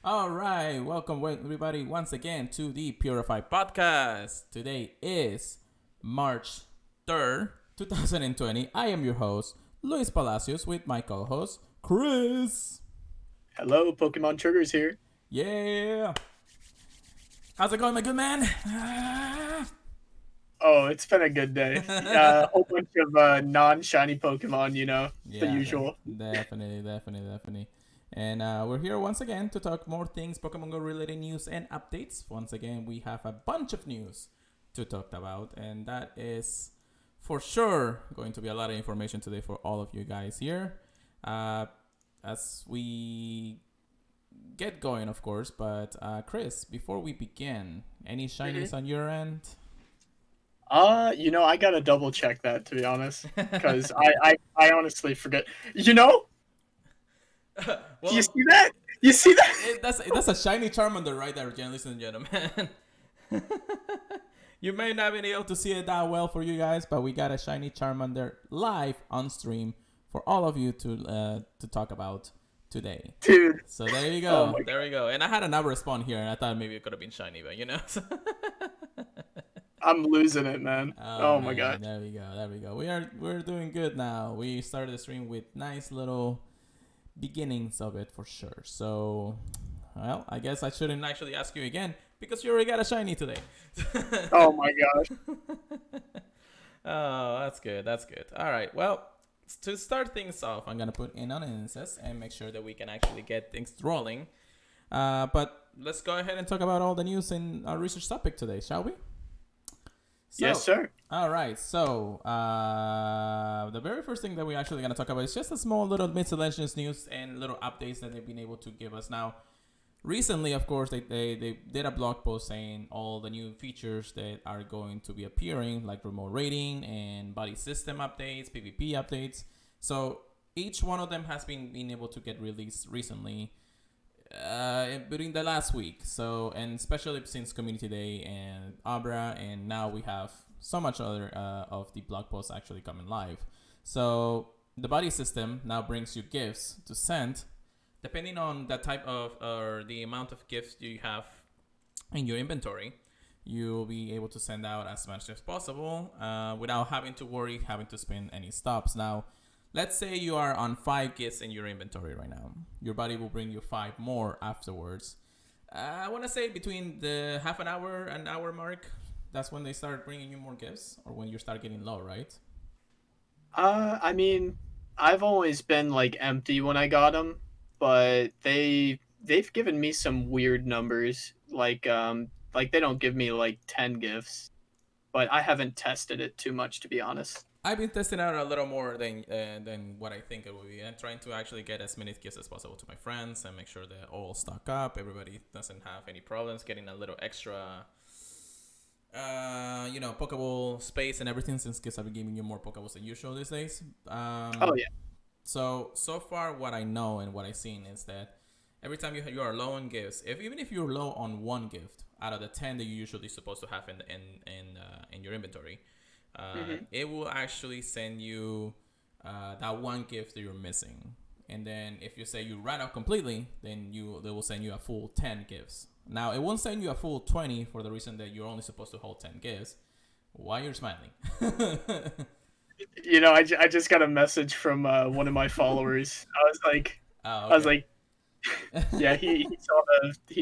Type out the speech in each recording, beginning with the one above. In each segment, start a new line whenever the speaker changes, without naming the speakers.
All right, welcome everybody once again to the Purified Podcast. Today is March 3rd, 2020. I am your host, Luis Palacios, with my co-host, Chris.
Hello, Pokemon Triggers here.
Yeah. How's it going, my good man? Ah.
Oh, it's been a good day. A whole bunch of non-shiny Pokemon, the
Yeah,
usual.
definitely. And we're here once again to talk more things Pokemon Go related news and updates. Once again, we have a bunch of news to talk about, and that is for sure going to be a lot of information today for all of you guys here. Uh, as we get going, of course, but Chris, before we begin, any
hmm
shinies on your end?
I gotta double check that to be honest, because I honestly forget. You know, do you
Well,
see that? You see that?
that's a shiny Charmander right there, ladies and gentlemen. You may not be able to see it that well for you guys, but we got a shiny Charmander live on stream for all of you to talk about today.
Dude,
So there you
oh
go,
my
there
god,
you go. And I had another spawn here, and I thought maybe it could have been shiny, but
I'm losing it, man.
Oh
Oh my god.
man, there we go. We're doing good now. We started the stream with nice little beginnings of it for sure. So, well, I guess I shouldn't actually ask you again because you already got a shiny today.
Oh my gosh.
Oh, that's good. That's good. All right. Well, to start things off, I'm gonna put in on instances and make sure that we can actually get things rolling. But let's go ahead and talk about all the news in our research topic today, shall we?
Yes,
So,
sir.
all right. So, the very first thing that we're actually gonna talk about is just a small little miscellaneous news and little updates that they've been able to give us now. Recently, of course, they did a blog post saying all the new features that are going to be appearing, like remote rating and body system updates, PvP updates. So each one of them has been able to get released recently, during the last week. So, and especially since Community Day and Abra, and now we have so much other of the blog posts actually coming live. So the body system now brings you gifts to send depending on the type of or the amount of gifts you have in your inventory. You'll be able to send out as much as possible without having to worry having to spend any stops. Now, let's say you are on 5 gifts in your inventory right now. Your body will bring you 5 more afterwards. I want to say between the half an hour mark. That's when they start bringing you more gifts, or when you start getting low, right?
I mean, I've always been like empty when I got them, but they've given me some weird numbers. Like they don't give me like 10 gifts, but I haven't tested it too much to be honest.
I've been testing out a little more than what I think it will be, and trying to actually get as many gifts as possible to my friends and make sure that all stock up. Everybody doesn't have any problems getting a little extra, Pokeball space and everything. Since gifts have been giving you more Pokeballs than usual these days.
Oh yeah.
So far, what I know and what I've seen is that every time you are low on gifts, even if you're low on one gift out of the 10 that you're usually supposed to have in your inventory,
hmm
it will actually send you that one gift that you're missing. And then if you say you ran out completely, then they will send you a full 10 gifts. Now it won't send you a full 20 for the reason that you're only supposed to hold 10 gifts. Why you're smiling?
I just got a message from one of my followers.
Oh,
I was
okay.
like, yeah, he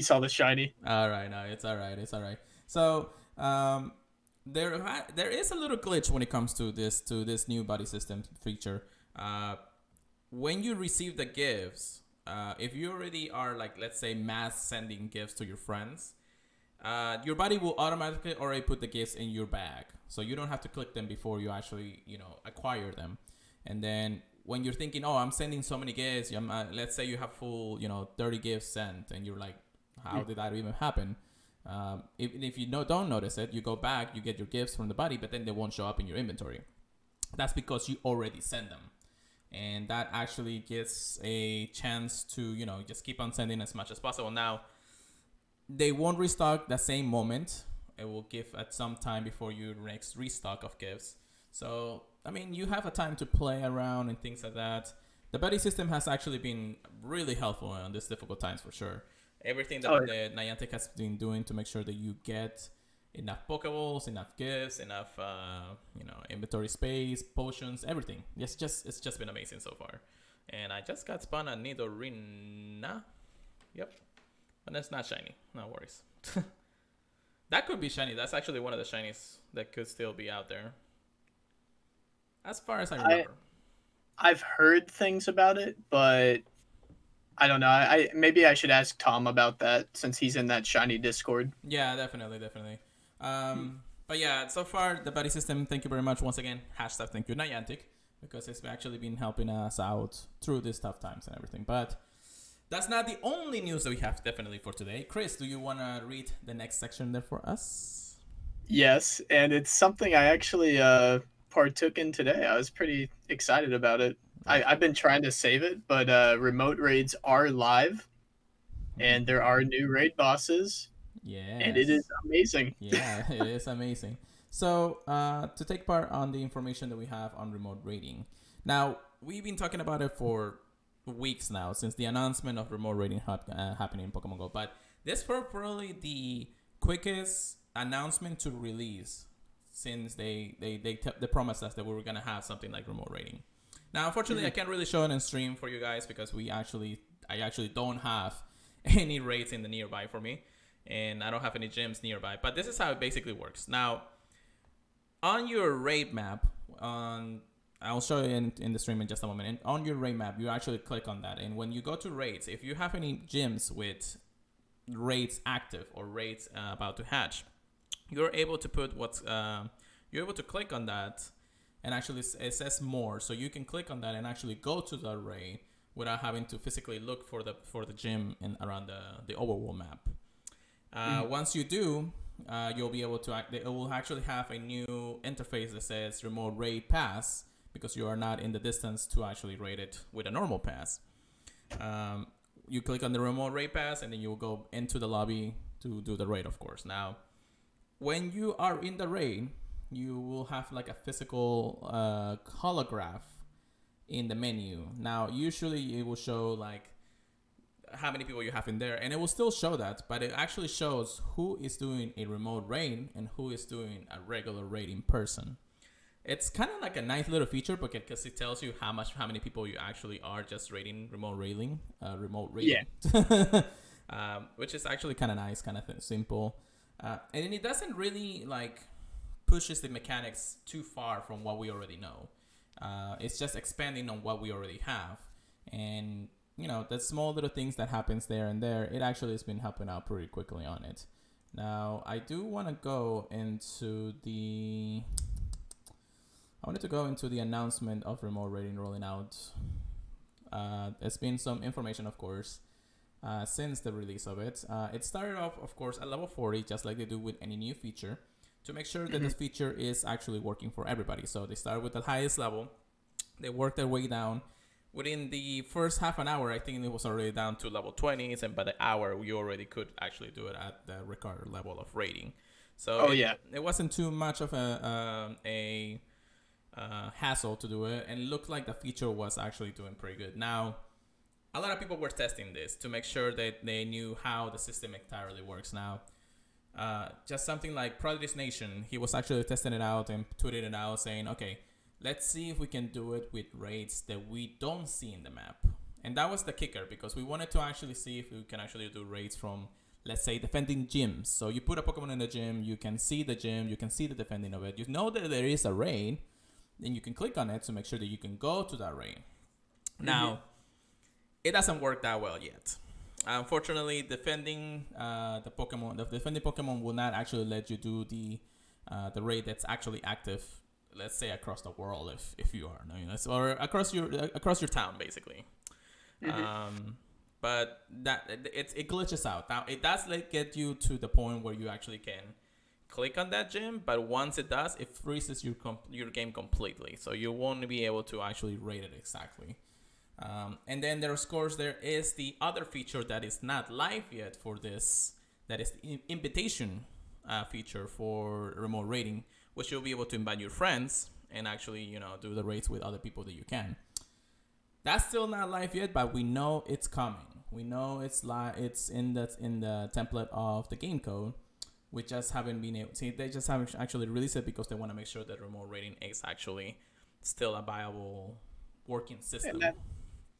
saw the shiny.
All right, no, it's all right. It's all right. So, there is a little glitch when it comes to this new body system feature. Uh, when you receive the gifts, if you already are like, let's say, mass sending gifts to your friends, your body will automatically already put the gifts in your bag, so you don't have to click them before you actually acquire them. And then when you're thinking, oh, I'm sending so many gifts, let's say you have full 30 gifts sent, and you're like, how did that even happen? If you don't notice it, you go back, you get your gifts from the body, but then they won't show up in your inventory. That's because you already send them, and that actually gets a chance to just keep on sending as much as possible. Now, they won't restock the same moment. It will give at some time before your next restock of gifts. So, I mean, you have a time to play around and things like that. The buddy system has actually been really helpful in these difficult times for sure. Everything
Oh,
that Niantic has been doing to make sure that you get enough Pokeballs, enough gifts, enough inventory space, potions, everything. It's just been amazing so far. And I just got spun a Nidorina. Yep, but that's not shiny. No worries. That could be shiny. That's actually one of the shinies that could still be out there, as far as I
I
remember.
I've heard things about it, but I don't know. Maybe I should ask Tom about that since he's in that shiny Discord.
Yeah, definitely, definitely. But yeah, so far the buddy system. Thank you very much once again. Hashtag thank you Niantic, because it's actually been helping us out through these tough times and everything. But that's not the only news that we have definitely for today. Chris, do you want to read the next section there for us?
Yes, and it's something I actually partook in today. I was pretty excited about it.
Let's
I've
go.
been trying to save it, but remote raids are live, and there are new raid bosses, and it is
Yes.
amazing.
Yeah, it is amazing. So, to take part on the information that we have on remote raiding. Now, we've been talking about it for weeks now since the announcement of remote raiding happening in Pokemon Go. But this was probably the quickest announcement to release since they promised us that we were gonna have something like remote raiding. Now, unfortunately, I
Mhm.
can't really show it on stream for you guys because I actually don't have any raids in the nearby for me, and I don't have any gyms nearby. But this is how it basically works. Now, on your raid map, on I'll show you in the stream in just a moment. And on your raid map, you actually click on that, and when you go to raids, if you have any gyms with raids active or raids about to hatch, you're able to put you're able to click on that, and actually it says more, so you can click on that and actually go to the raid without having to physically look for the gym and around the overworld map.
Mhm.
Once you do, you'll be able to it will actually have a new interface that says remote raid pass, because you are not in the distance to actually raid it with a normal pass. Um, you click on the remote raid pass, and then you will go into the lobby to do the raid, of course. Now, when you are in the raid, you will have like a physical holograph in the menu. Now, usually it will show like how many people you have in there, and it will still show that, but it actually shows who is doing a remote raid and who is doing a regular raid in person. It's kind of like a nice little feature because it tells you how many people you actually are just raiding remote
Yeah.
raiding, which is actually kind of nice, kind of simple, and it doesn't really like pushes the mechanics too far from what we already know. It's just expanding on what we already have, and the small little things that happens there and there, it actually has been helping out pretty quickly on it. Now, I do want to go into the I wanted to go into the announcement of remote rating rolling out. There's been some information, of course, since the release of it. It started off, of course, at level 40, just like they do with any new feature, to make sure that
Mhm.
this feature is actually working for everybody. So they start with the highest level, they work their way down. Within the first half an hour, I think it was already down to level 20s, and by the hour, you already could actually do it at the required level of rating. So
Oh
it
yeah.
it wasn't too much of a hassle to do it, and it looked like the feature was actually doing pretty good. Now, a lot of people were testing this to make sure that they knew how the system entirely works. Now, just something like Prodigy's Nation, he was actually testing it out and tweeted it out saying, okay, let's see if we can do it with raids that we don't see in the map. And that was the kicker, because we wanted to actually see if we can actually do raids from, let's say, defending gyms. So you put a Pokemon in the gym, you can see the gym, you can see the defending of it. You know that there is a raid, then you can click on it to make sure that you can go to that raid.
Mhm.
Now, it doesn't work that well yet. Unfortunately, the defending Pokemon will not actually let you do the raid that's actually active. Let's say across the world, if you are, or across your town, basically.
Mhm.
Um, but it glitches out. Now it does like get you to the point where you actually can click on that gym, but once it does, it freezes your game completely, so you won't be able to actually rate it exactly. And then there, of course, there is the other feature that is not live yet for this. That is the invitation feature for remote rating, which you'll be able to invite your friends and actually, do the rates with other people that you can. That's still not live yet, but we know it's coming. We know it's in the template of the game code. We just haven't been able. See, they just haven't actually released it because they want to make sure that remote rating is actually still a viable working
And
system.
that,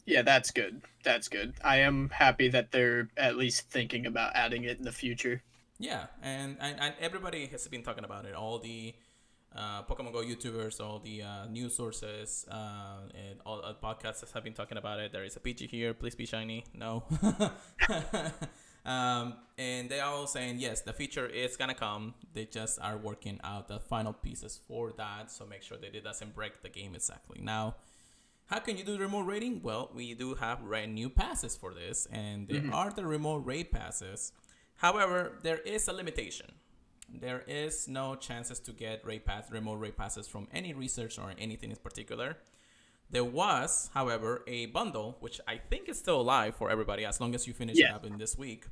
yeah, that's good. That's good. I am happy that they're at least thinking about adding it in the future.
Yeah, and everybody has been talking about it. All the Pokemon Go YouTubers, all the news sources, and all podcasts have been talking about it. There is a PG here. Please be shiny. No. And they are all saying yes, the feature is gonna come. They just are working out the final pieces for that. So make sure that it doesn't break the game exactly. Now, how can you do the remote rating? Well, we do have brand new passes for this, and they
Hmm.
are the remote raid passes. However, there is a limitation. There is no chances to get remote raid passes from any research or anything in particular. There was, however, a bundle which I think is still alive for everybody as long as you finish it
Yeah,
up in this week.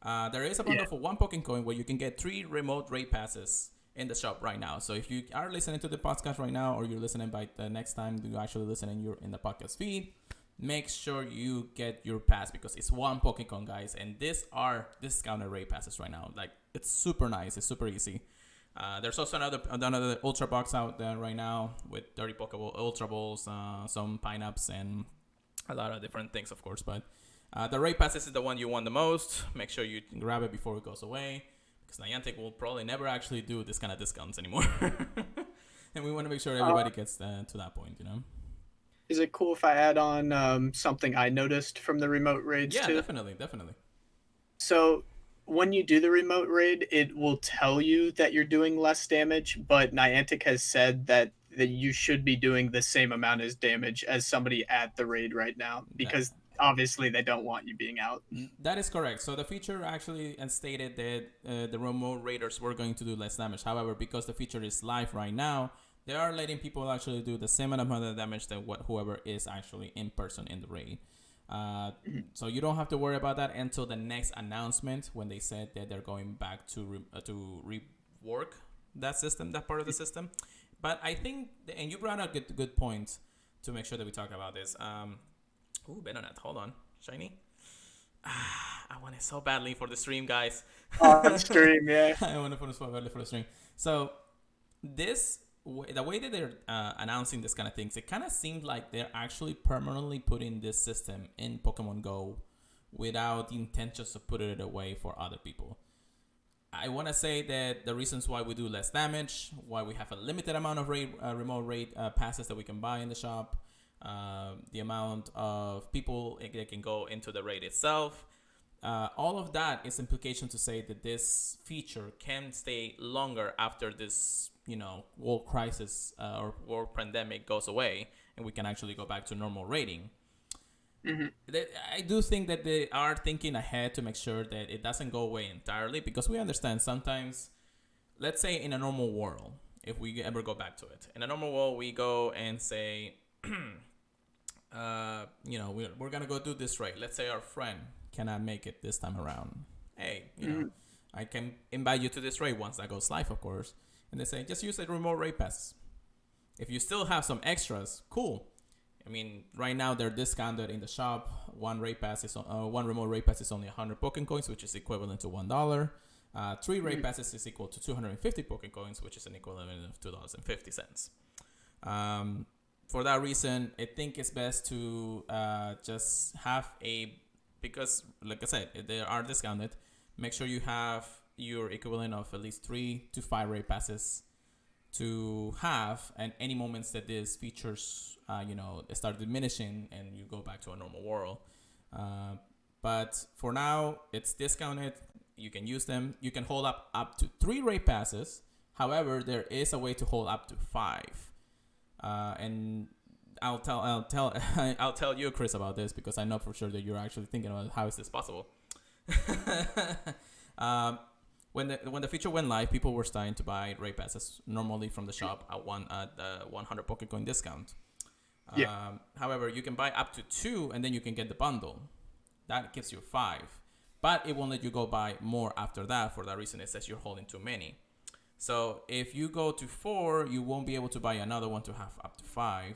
There is a
yeah.
bundle for one Pokémon coin where you can get 3 remote raid passes in the shop right now. So if you are listening to the podcast right now, or you're listening by the next time you actually listen and you're in the podcast feed, make sure you get your pass because it's one Pokemon, guys, and these are discounted raid passes right now. Like, it's super nice, it's super easy. There's also another Ultra Box out there right now with 30 Pokeball Ultra Balls, some Pineaps, and a lot of different things, of course. But the raid passes is the one you want the most. Make sure you grab it before it goes away, because Niantic will probably never actually do this kind of discounts anymore. And we want to make sure everybody gets to that point, you know?
Is it cool if I add on something I noticed from the remote raids
Yeah,
too?
definitely, definitely.
So when you do the remote raid, it will tell you that you're doing less damage, but Niantic has said that you should be doing the same amount as damage as somebody at the raid right now
That
because obviously they don't want you being out.
that is correct. So the feature actually stated that the remote raiders were going to do less damage. However, because the feature is live right now, they are letting people actually do the same amount of damage that whoever is actually in person in the raid. Uh, so you don't have to worry about that until the next announcement when they said that they're going back to rework that system, that part of the system. But I think, and you brought up good points to make sure that we talk about this. Ooh, Benonet, hold on, shiny. I want it so badly for the stream, guys.
On stream, yeah.
I want to put it so badly for the stream. So this the way that they're announcing this kind of things, it kind of seemed like they're actually permanently putting this system in Pokemon Go without the intentions to put it away for other people. I want to say that the reasons why we do less damage, why we have a limited amount of remote raid passes that we can buy in the shop, the amount of people that can go into the raid itself, all of that is implication to say that this feature can stay longer after this, world crisis or world pandemic goes away, and we can actually go back to normal rating.
Hmm.
I do think that they are thinking ahead to make sure that it doesn't go away entirely, because we understand sometimes, let's say in a normal world, if we ever go back to it, in a normal world, we go and say, we're gonna go do this raid. Let's say our friend cannot make it this time around. Hey,
Hmm.
I can invite you to this raid once that goes live, of course. And they say, just use a remote raid pass. If you still have some extras, cool. I mean, right now they're discounted in the shop. One remote raid pass is only 100 Pokémon coins, which is equivalent to $1. 3 raid passes is equal to 250 Pokémon coins, which is an equivalent of $2.50. For that reason, I think it's best to just have because, like I said, they are discounted. Make sure you have your equivalent of at least 3 to 5 raid passes to have, and any moments that these features start diminishing and you go back to a normal world. But for now, it's discounted. You can use them. You can hold up to 3 raid passes. However, there is a way to hold up to 5. And I'll tell you, Chris, about this, because I know for sure that you're actually thinking about how is this possible. When the feature went live, people were starting to buy raid passes normally from the shop at 100 Pokecoin discount.
Yeah.
However, you can buy up to 2, and then you can get the bundle. That gives you 5, but it won't let you go buy more after that. For that reason, it says you're holding too many. So if you go to 4, you won't be able to buy another one to have up to 5.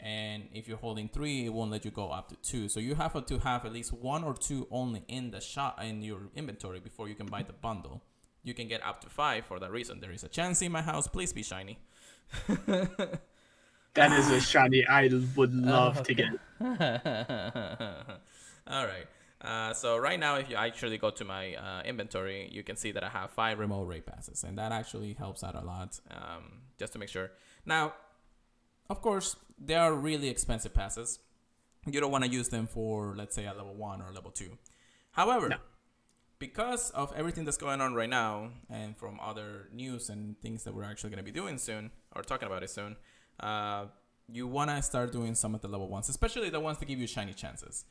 And if you're holding 3, it won't let you go up to 2. So you have to have at least 1 or 2 only in the shop in your inventory before you can buy the bundle. You can get up to 5 for that reason. There is a chance in my house. Please be shiny.
That is a shiny I would love to
Okay.
get.
All right. So right now, if you actually go to my inventory, you can see that I have 5 remote raid passes, and that actually helps out a lot. Just to make sure. Now, of course, they are really expensive passes. You don't want to use them for, let's say, a level 1 or level 2. However,
No.
because of everything that's going on right now, and from other news and things that we're actually going to be doing soon, or talking about it soon, you want to start doing some of the level 1s, especially the ones that give you shiny chances.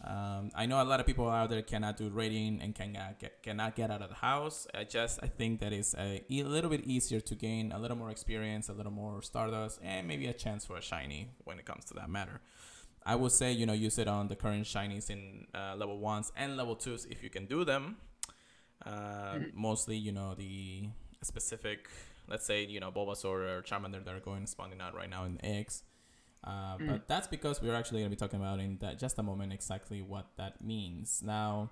I know a lot of people out there cannot do raiding and cannot get out of the house. I think that it's a little bit easier to gain a little more experience, a little more Stardust, and maybe a chance for a shiny when it comes to that matter. I would say, use it on the current shinies in level 1s and level 2s if you can do them. Mostly, the specific, let's say, Bulbasaur or Charmander that are going spawning out right now in X. But that's because we're actually going to be talking about in just a moment exactly what that means. Now,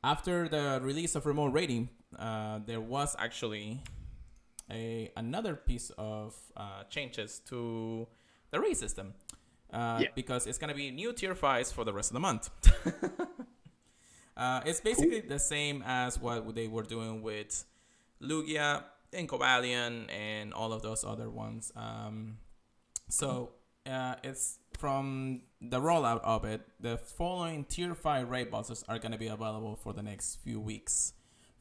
after the release of remote raiding, there was actually another piece of changes to the raid system. Because it's going to be new tier 5s for the rest of the month. It's basically the same as what they were doing with Lugia and Cobalion and all of those other ones. It's from the rollout of it, the following tier 5 raid bosses are going to be available for the next few weeks.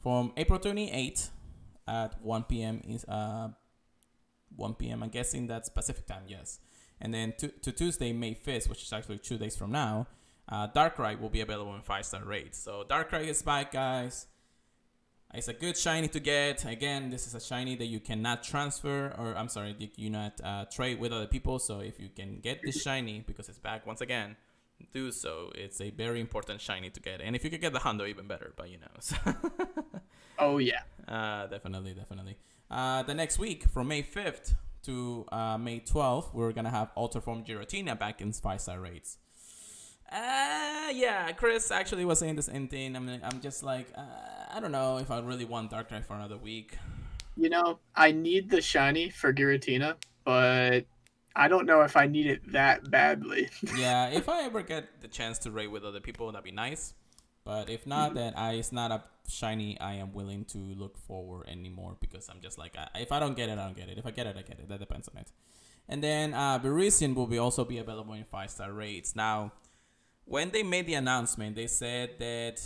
From April 28th at 1 p.m. is 1 p.m. I'm guessing that's Pacific time, yes. And then to Tuesday, May 5th, which is actually 2 days from now, Darkrai will be available in 5-star raids. So Darkrai is back, guys. It's a good shiny to get. Again, this is a shiny that you cannot transfer, or I'm sorry, you not trade with other people. So if you can get this shiny, because it's back once again, do so. It's a very important shiny to get. And if you could get the Hundo, even better, but So
Oh, yeah.
Definitely. The next week, from May 5th to May 12th, we're going to have Ultra Form Giratina back in 5-star raids. Yeah, Chris actually was saying the same thing. I'm just like, I don't know if I really want Darkrai for another week.
I need the shiny for Giratina, but I don't know if I need it that badly.
Yeah, if I ever get the chance to raid with other people, that'd be nice. But if not, then it's not a shiny I am willing to look forward anymore, because I'm just like, if I don't get it, I don't get it. If I get it, I get it. That depends on it. And then Berisian will also be available in 5-star raids. Now, when they made the announcement, they said that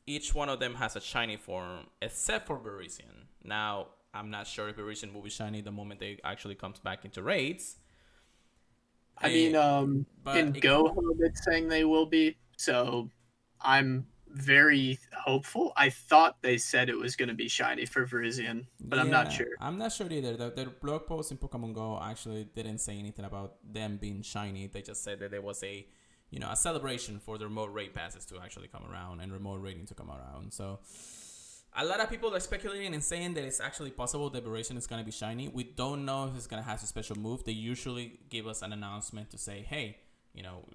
each one of them has a shiny form, except for Berisian. Now, I'm not sure if Berisian will be shiny the moment they actually comes back into raids.
I mean, in Go Hub, it's saying they will be, so I'm very hopeful. I thought they said it was going to be shiny for Virizion, but I'm not sure.
I'm not sure either. The blog post in Pokemon Go actually didn't say anything about them being shiny. They just said that there was a celebration for the remote raid passes to actually come around and remote raiding to come around. So a lot of people are speculating and saying that it's actually possible that Berisian is going to be shiny. We don't know if it's going to have a special move. They usually give us an announcement to say, hey,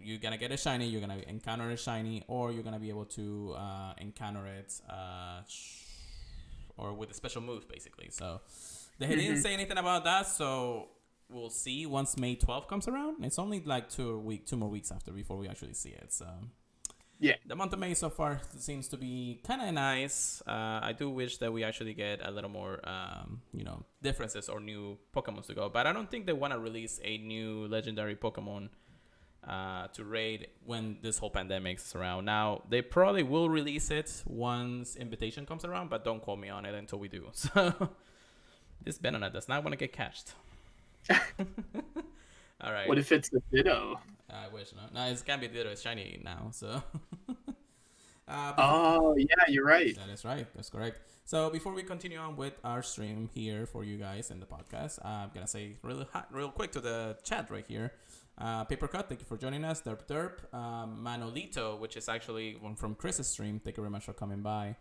you're going to get a shiny, you're going to encounter a shiny, or you're going to be able to encounter it or with a special move, basically. So they didn't say anything about that, so we'll see once May 12th comes around. It's only like 2 more weeks after before we actually see it. So
yeah,
the month of May so far seems to be kind of nice. I do wish that we actually get a little more, differences or new Pokemon to go. But I don't think they want to release a new legendary Pokemon to raid when this whole pandemic is around. Now, they probably will release it once Invitation comes around, but don't call me on it until we do. So this Venonat does not want to get catched. All right.
What if it's the Ditto?
I wish not. No, it can't be Ditto. It's shiny now. So.
Oh yeah, you're right.
That is right. That's correct. So before we continue on with our stream here for you guys in the podcast, I'm gonna say real quick to the chat right here. Papercut, thank you for joining us. Derp, Manolito, which is actually one from Chris's stream. Thank you very much for coming by.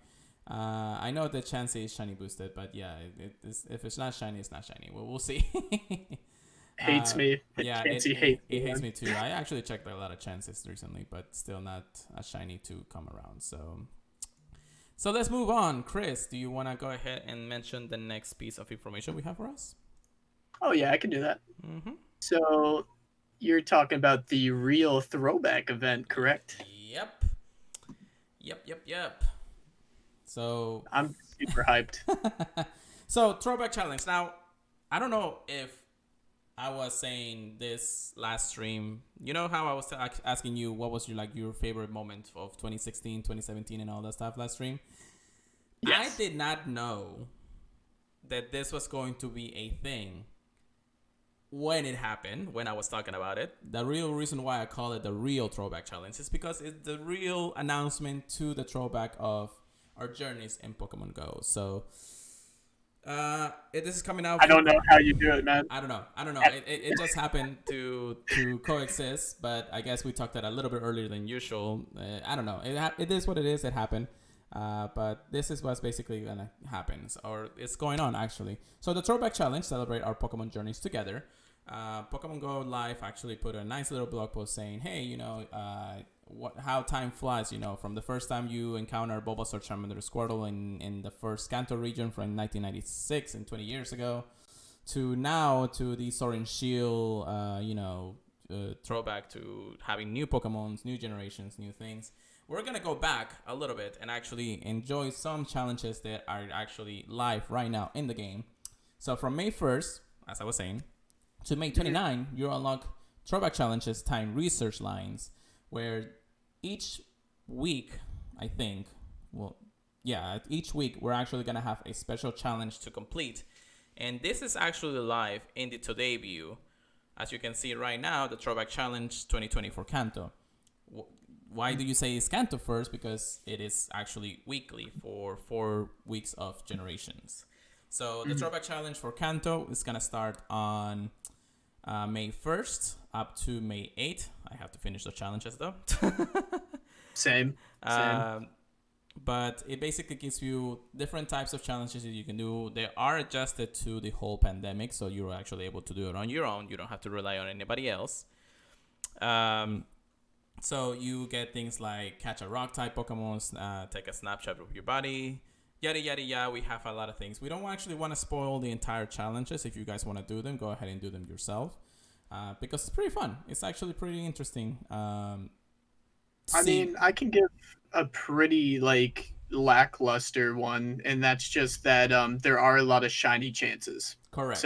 I know the chance is shiny boosted, but yeah, if it's not shiny, it's not shiny. Well, we'll see.
hates me.
Yeah,
Chansey hates
it
me,
hates
man.
me too. I actually checked a lot of chances recently, but still not a shiny to come around. So let's move on. Chris, do you want to go ahead and mention the next piece of information we have for us?
Oh yeah, I can do that.
Mm-hmm.
So you're talking about the real throwback event, correct?
Yep. Yep. So,
I'm super hyped.
so throwback challenge. Now, I don't know if I was saying this last stream. You know how I was asking you what was your favorite moment of 2016, 2017, and all that stuff last stream? I
Yes.
did not know that this was going to be a thing when it happened, when I was talking about it. The real reason why I call it the real throwback challenge is because it's the real announcement to the throwback of our journeys in Pokemon Go. So this is coming out.
I don't know how you do it, man.
I don't know. It just happened to coexist, but I guess we talked that a little bit earlier than usual. I don't know. It is what it is. It happened. But this is what's basically gonna happen, or it's going on actually. So the Throwback Challenge celebrate our Pokemon journeys together. Pokemon Go Live actually put a nice little blog post saying, "Hey, how time flies. From the first time you encounter Bulbasaur, Charmander, Squirtle in the first Kanto region from 1996 and 20 years ago, to now to the Sword and Shield, throwback to having new Pokemons, new generations, new things." We're going to go back a little bit and actually enjoy some challenges that are actually live right now in the game. So from May 1st, as I was saying, to May 29, you unlock Throwback Challenges time research lines, where each week, each week we're actually going to have a special challenge to complete. And this is actually live in the Today view. As you can see right now, the Throwback Challenge 2024 Kanto. Why do you say it's Kanto first? Because it is actually weekly for 4 weeks of generations. So the Throwback Challenge for Kanto is going to start on May 1st up to May 8th. I have to finish the challenges though.
Same.
But it basically gives you different types of challenges that you can do. They are adjusted to the whole pandemic, so you're actually able to do it on your own. You don't have to rely on anybody else. So you get things like catch a rock type Pokemon, take a snapshot of your body, yada yada yada. We have a lot of things. We don't actually want to spoil the entire challenges. If you guys want to do them, go ahead and do them yourself, because it's pretty fun. It's actually pretty interesting.
I mean, I can give a pretty lackluster one, and that's just that there are a lot of shiny chances.
Correct.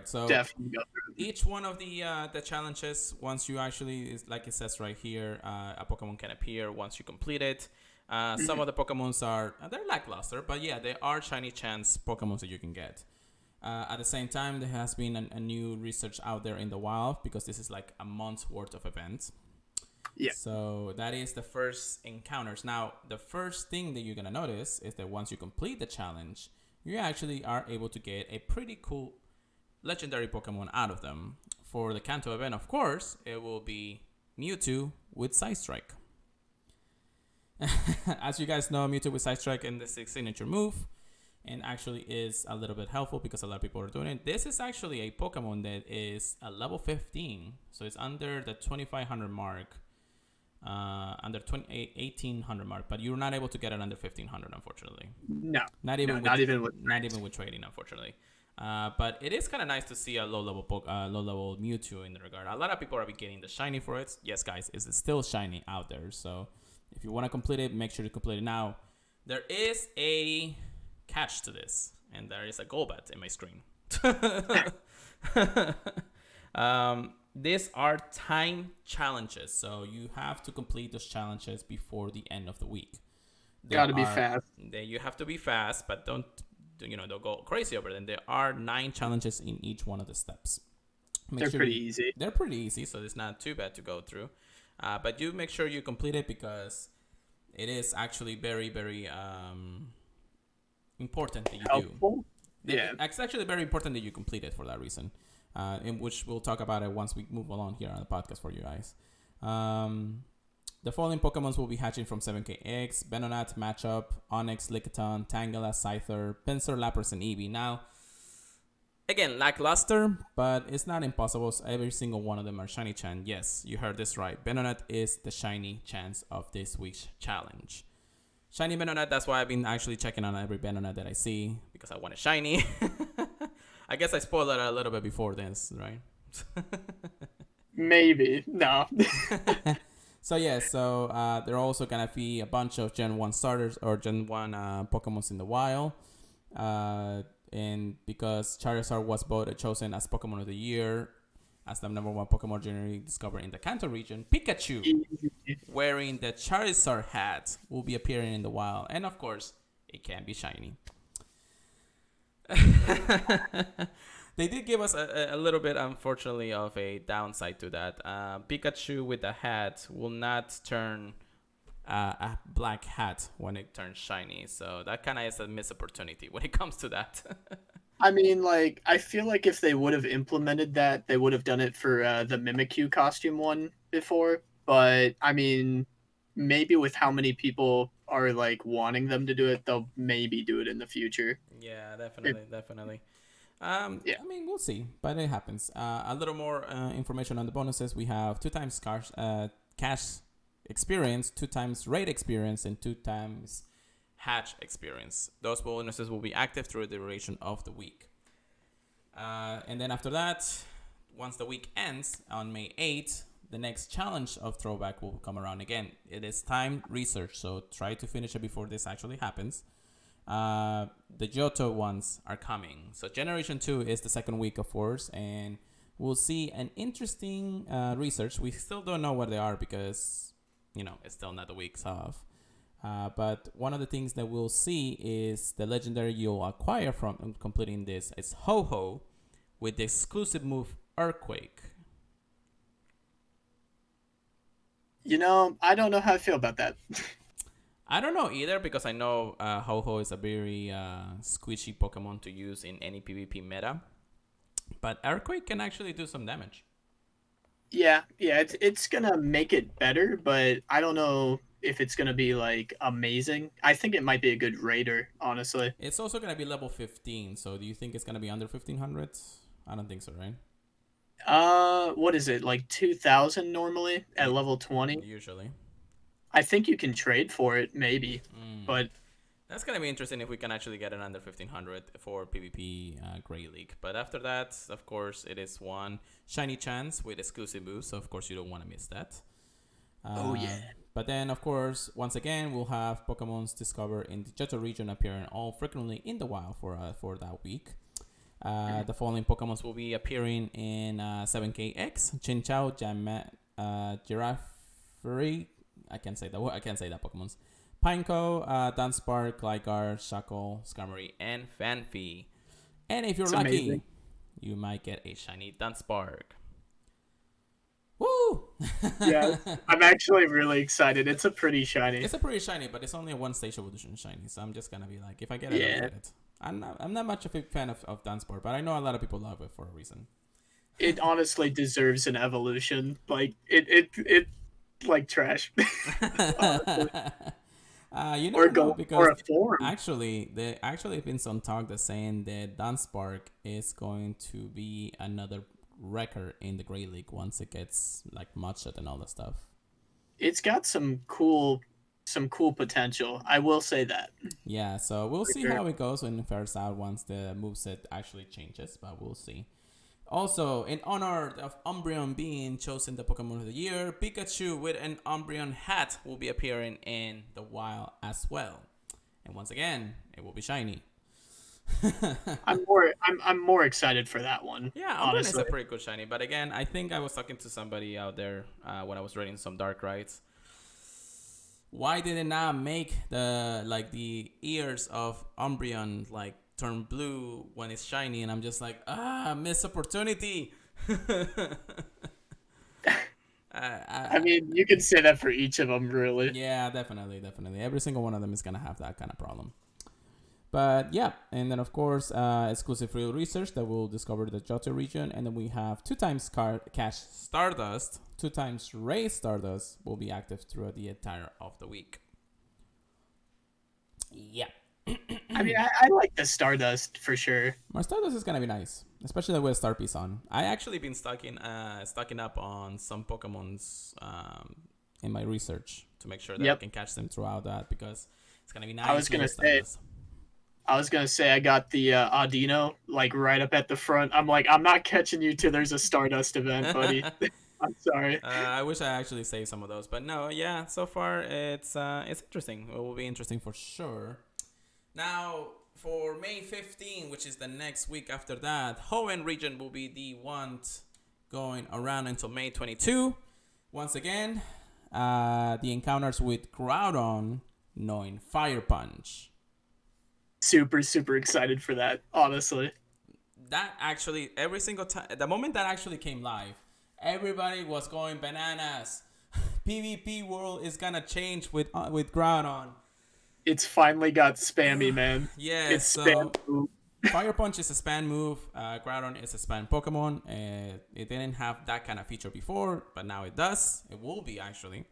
So
definitely go through them.
Each one of the challenges, once you actually, is like it says right here, a Pokemon can appear once you complete it. Some of the Pokemons they're lackluster, but yeah, they are shiny chance Pokemons that you can get. At the same time, there has been a new research out there in the wild, because this is like a month's worth of events.
Yeah.
So that is the first encounters. Now, the first thing that you're going to notice is that once you complete the challenge, you actually are able to get a pretty cool legendary Pokemon out of them. For the Kanto event, of course, it will be Mewtwo with Side Strike. As you guys know, Mewtwo with Side Strike in the signature move, and actually is a little bit helpful because a lot of people are doing it. This is actually a Pokemon that is a level 15, so it's under the 2500 mark, under 1800 mark, but you're not able to get it under 1500, unfortunately.
No,
not even with trading, unfortunately. But it is kind of nice to see a low level Mewtwo in the regard. A lot of people are getting the shiny for it. Yes, guys, it's still shiny out there. So if you want to complete it, make sure to complete it now. There is a catch to this, and there is a Golbat in my screen. These are time challenges, so you have to complete those challenges before the end of the week.
Gotta be fast.
You have to be fast, but don't go crazy over them. There are 9 challenges in each one of the steps.
They're pretty easy.
They're pretty easy, so it's not too bad to go through. But you make sure you complete it, because it is actually very, very important that you
Helpful?
do.
Yeah.
It's actually very important that you complete it for that reason, in which we'll talk about it once we move along here on the podcast for you guys. The following Pokemons will be hatching from 7K eggs: Venonat, Matchup, Onix, Lickitung, Tangela, Scyther, Pinsir, Lapras, and Eevee. Now, Again, lackluster, but it's not impossible. So every single one of them are shiny chan. Yes, you heard this right. Venonat is the shiny chance of this week's challenge. Shiny Venonat, that's why I've been actually checking on every Venonat that I see because I want a shiny. I guess I spoiled it a little bit before this, right?
Maybe. No.
So yeah, there are also gonna be a bunch of Gen 1 starters or Gen 1 Pokemons in the wild. And because Charizard was voted chosen as Pokemon of the Year, as the number one Pokemon generally discovered in the Kanto region, Pikachu, wearing the Charizard hat, will be appearing in the wild. And of course, it can be shiny. They did give us a little bit, unfortunately, of a downside to that. Pikachu with the hat will not turn a black hat when it turns shiny. So that kind of is a missed opportunity when it comes to that.
I mean, like, I feel like if they would have implemented that, they would have done it for the Mimikyu costume one before. But, I mean, maybe with how many people are, like, wanting them to do it, they'll maybe do it in the future.
Yeah,
If,
definitely, definitely.
yeah.
I mean, we'll see, but it happens. A little more information on the bonuses. We have 2 times cash experience, 2 times raid experience, and 2 times hatch experience. Those bonuses will be active through the duration of the week. And then after that, once the week ends on May 8th, the next challenge of Throwback will come around again. It is time research, so try to finish it before this actually happens. The Johto ones are coming. So Generation 2 is the second week, of course, and we'll see an interesting research. We still don't know what they are because, it's still not the weeks off. But one of the things that we'll see is the legendary you'll acquire from completing this is Ho-Ho with the exclusive move Earthquake.
I don't know how I feel about that.
I don't know either because I know Ho-Ho is a very squishy Pokemon to use in any PvP meta. But Earthquake can actually do some damage.
Yeah, it's gonna make it better, but I don't know if it's gonna be like amazing. I think it might be a good raider, honestly.
It's also going to be level 15, so do you think it's going to be under 1500? I don't think so, right?
What is it, like 2,000 normally at level 20?
Usually.
I think you can trade for it, maybe, but
That's going to be interesting if we can actually get it under 1500 for PvP Great League. But after that, of course, it is one shiny chance with exclusive moves, so of course you don't want to miss that.
oh yeah.
But then, of course, once again, we'll have Pokemons discovered in the Johto region appearing all frequently in the wild for that week. The following Pokemons will be appearing in 7KX, Chinchou, Giraffere. I can't say that Pokemon's. Pineco, Dunspark, Gligar, Shackle, Skarmory, and Fanfy. And if you're
It's
lucky,
amazing.
you might get a shiny Dunspark. Woo!
Yeah, I'm actually really excited. It's a pretty shiny.
It's a pretty shiny, but it's only a one-stage evolution shiny, so I'm just gonna be like, if I get it, I'll
Yeah,
get it. I'm not much of a fan of Dunspark, but I know a lot of people love it for a reason.
it honestly deserves an evolution. Like it like trash. Honestly.
You
Or
never know
go or
because
a form.
there actually been some talk that's saying that Dunspark is going to be another record in the Great League once it gets like matched and all that stuff.
It's got some cool potential. I will say that.
Yeah, so we'll
For
see
sure.
how it goes when it first out once the moveset actually changes, but we'll see. Also, in honor of Umbreon being chosen the Pokemon of the Year, Pikachu with an Umbreon hat will be appearing in the wild as well. And once again, it will be shiny.
I'm more excited for that one,
Yeah, Umbreon is
honestly.
a pretty good shiny, but again, I think I was talking to somebody out there when I was reading some Dark Rides. Why did it not make the ears of Umbreon like turn blue when it's shiny? And I'm just like, missed opportunity.
I mean, you can say that for each of them, really.
Yeah, definitely, definitely. Every single one of them is gonna have that kind of problem. But yeah, and then of course, exclusive real research that will discover the Johto region, and then we have 2 times cash Stardust, 2 times Ray Stardust will be active throughout the entire of the week. Yeah,
I mean, I like the Stardust for sure.
my Stardust is gonna be nice. especially with Star Piece on. I actually been stocking up on some Pokemons in my research to make sure that I
Yep.
can catch them throughout that because it's gonna be
I
nice
was
to
gonna
get
say
Stardust.
I was gonna say I got the Audino like right up at the front. I'm like, I'm not catching you till there's a Stardust event, buddy. I'm sorry.
I wish I actually saved some of those, but no. Yeah, so far it's interesting. It will be interesting for sure. Now for May 15, which is the next week after that, Hoenn region will be the one going around until May 22. Once again, the encounters with Groudon knowing Fire Punch.
Super, super excited for that, honestly.
That actually, every single time, the moment that actually came live, everybody was going bananas. PvP world is gonna change with Groudon.
It's finally got spammy, man.
Yes,
It's spam
so
food.
Fire Punch is a spam move. Groudon is a spam Pokemon. It didn't have that kind of feature before, but now it does. It will be actually.